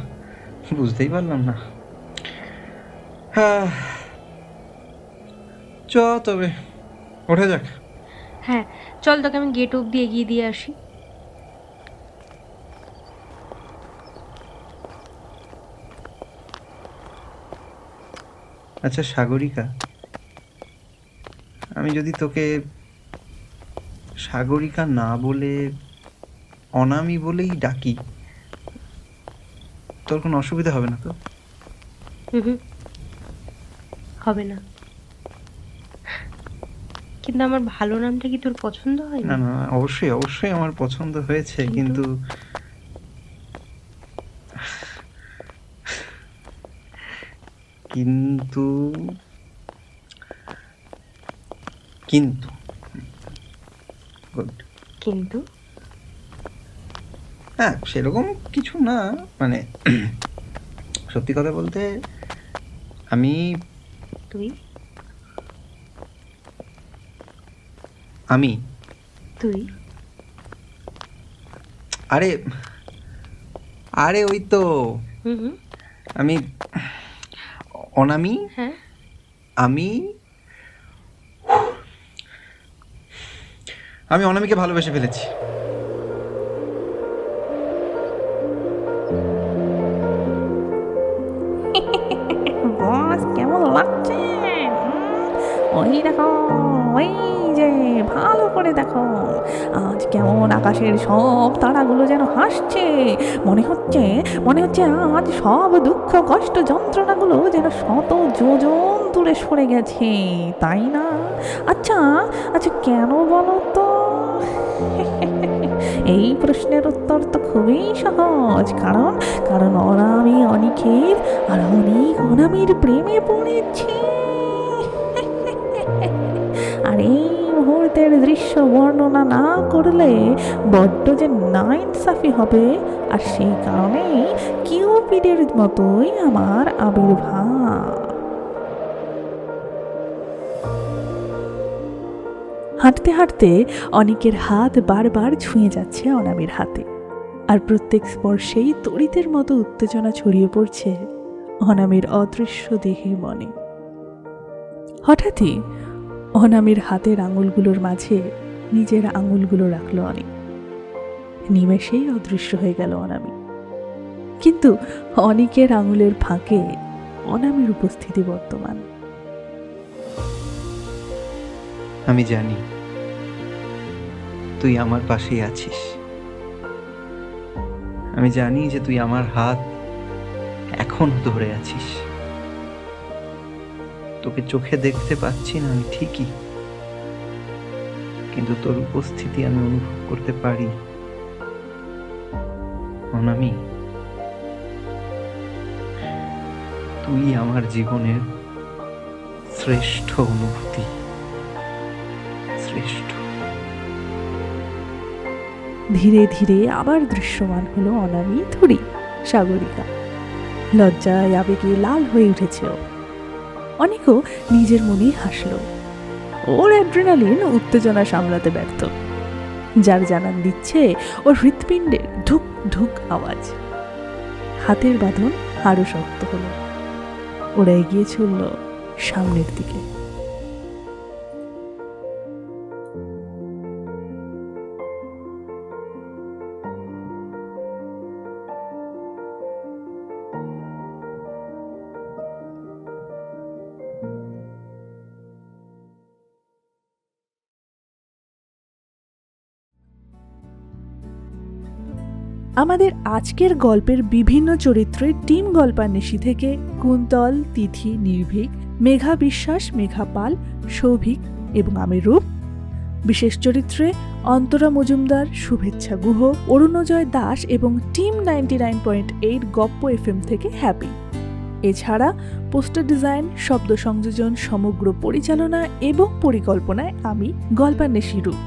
বুঝতেই পারলাম না। চ তবে ওঠা যাক। হ্যাঁ চল, তোকে আমি গেট অবধি এগিয়ে দিয়ে আসি। আচ্ছা সাগরিকা, আমি যদি তোকে সাগরিকা না বলে অনামি বলেই ডাকি, তোর কোনো অসুবিধা হবে না তো? হবে না, কিন্তু আমার ভালো নামটা কি তোর পছন্দ হয় না না, অবশ্যই অবশ্যই আমার পছন্দ হয়েছে, কিন্তু কিন্তু কিন্তু গুড। কিন্তু হ্যাঁ, সেরকম কিছু না, মানে সত্যি কথা বলতে আমি তুই আমি তুই আরে আরে ওই তো হুম আমি অনামি, হ্যাঁ আমি আমি অনামিকে ভালোবেসে ফেলেছি। বস কেমন লাগছে? ওই দেখো, ওই যে ভালো করে দেখো, আজ কেমন আকাশের সব তারাগুলো যেন হাসছে। মনে হচ্ছে আজ সব দুঃখ কষ্ট যন্ত্রণাগুলো যেন শত যোজন দূরে সরে গেছে, তাই না? আচ্ছা কেন বলো তো? এই প্রশ্নের উত্তর তো খুবই সহজ, কারণ অনামি অনিকের আর অনিক অনামির প্রেমে পড়েছে। আর এই মুহূর্তের দৃশ্য বর্ণনা না করলে বড্ড যে নাইনসাফি হবে, আর সেই কারণেই কিউপিডের মতোই আমার আবির্ভাব। হাঁটতে হাঁটতে অনিকের হাত বারবার ছুঁয়ে যাচ্ছে অনামির হাতে, আর প্রত্যেক স্পর্শেই তড়িতের মতো উত্তেজনা ছড়িয়ে পড়ছে অনামির অদৃশ্য দেহে মনে। হঠাৎই অনামির হাতের আঙুলগুলোর মাঝে নিজের আঙুলগুলো রাখলো অনিক। নিমেষেই অদৃশ্য হয়ে গেল অনামি, কিন্তু অনিকের আঙুলের ফাঁকে অনামির উপস্থিতি বর্তমান। আমি জানি তুই আমার পাশেই আছিস, আমি জানি যে তুই আমার হাত এখনো ধরে আছিস। তোকে চোখে দেখতে পাচ্ছি না আমি ঠিকই, কিন্তু তোর উপস্থিতি আমি অনুভব করতে পারি। অনামি, তুই আমার জীবনের শ্রেষ্ঠ অনুভূতি, শ্রেষ্ঠ। ধীরে ধীরে আবার দৃশ্যমান হলো অনামি থুড়ি সাগরিকা। লজ্জায় আবেগে লাল হয়ে উঠেছে ও। অনেকও নিজের মনেই হাসল। ওর অ্যাড্রেনালিন উত্তেজনা সামলাতে ব্যর্থ, যার জানান দিচ্ছে ওর হৃৎপিণ্ডের ধুক ধুক আওয়াজ। হাতের বাঁধন আরো শক্ত হলো, ওরা এগিয়ে চলল সামনের দিকে। আমাদের আজকের গল্পের বিভিন্ন চরিত্রের টিম গল্পান্বেষী থেকে কুন্তল, তিথি, নির্ভীক, মেঘা বিশ্বাস, মেঘা পাল, সৌভিক এবং আমি রূপ। বিশেষ চরিত্রে অন্তরা মজুমদার, শুভেচ্ছা গুহ, অরুণোজয় দাস এবং টিম 99.8 গপ্প এফএম থেকে হ্যাপি। এছাড়া পোস্টার ডিজাইন, শব্দ সংযোজন, সমগ্র পরিচালনা এবং পরিকল্পনায় আমি গল্পান্বেষী রূপ।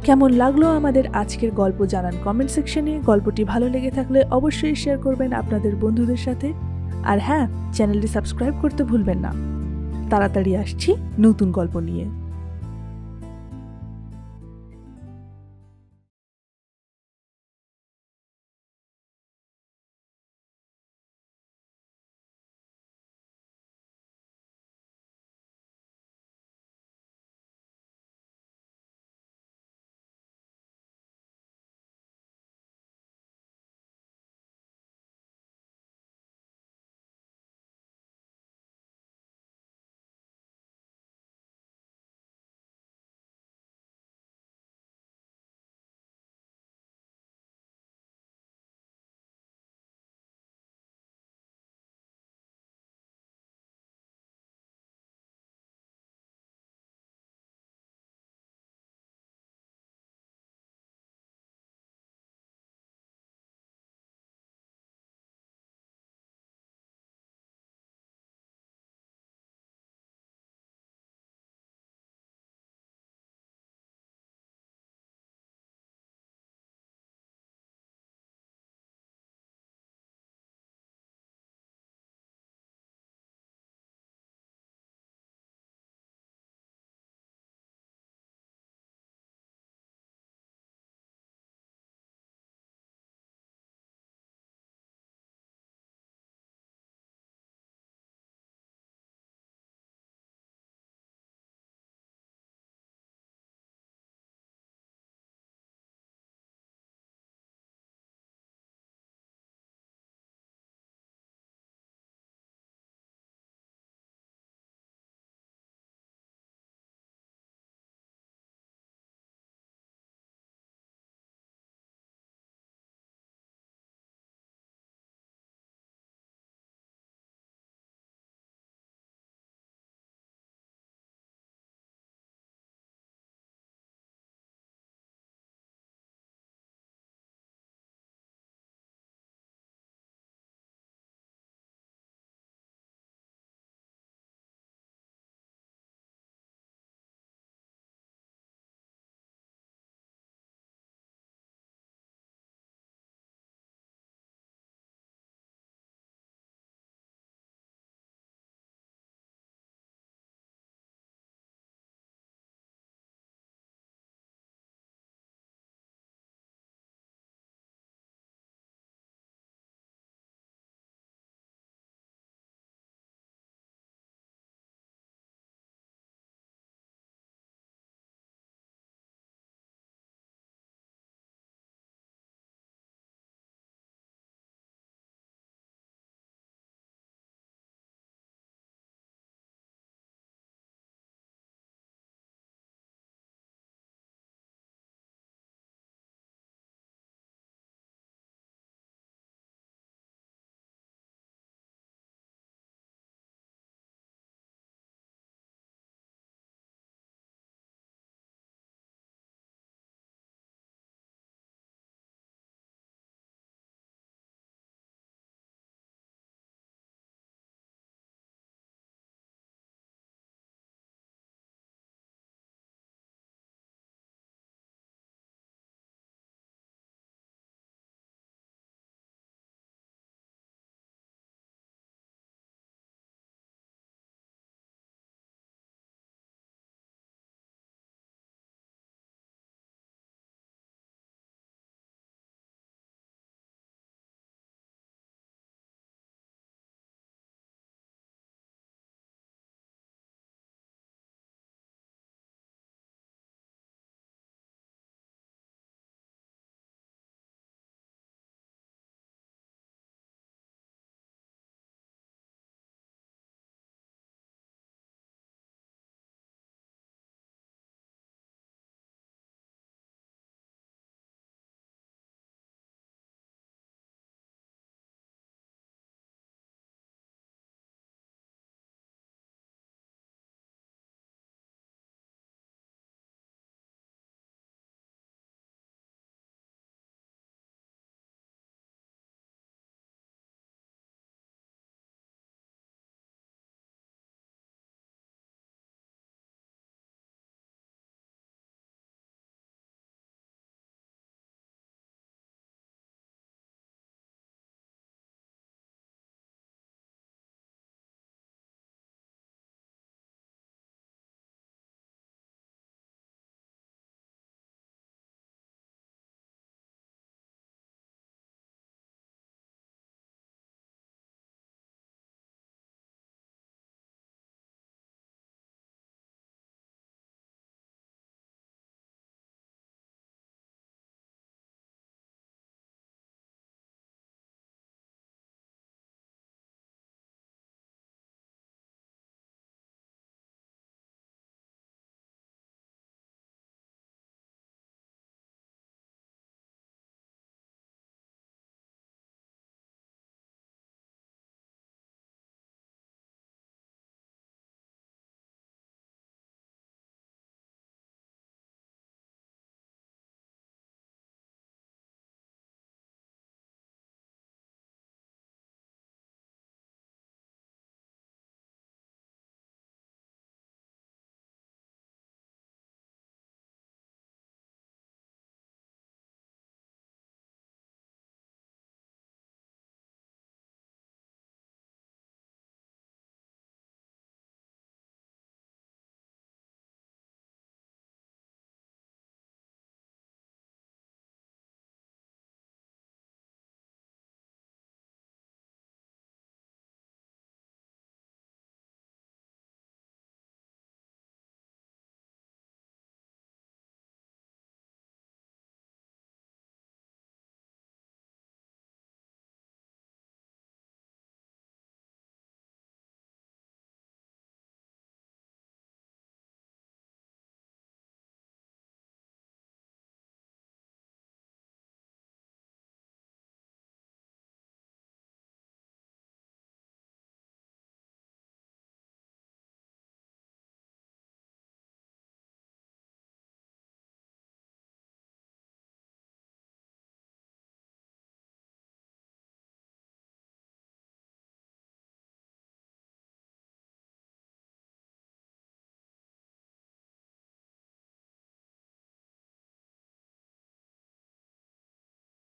কেমন লাগলো আমাদের আজকের গল্প জানান কমেন্ট সেকশনে। গল্পটি ভালো লেগে থাকলে অবশ্যই শেয়ার করবেন আপনাদের বন্ধুদের সাথে। আর হ্যাঁ, চ্যানেলটি সাবস্ক্রাইব করতে ভুলবেন না। তাড়াতাড়ি আসছি নতুন গল্প নিয়ে।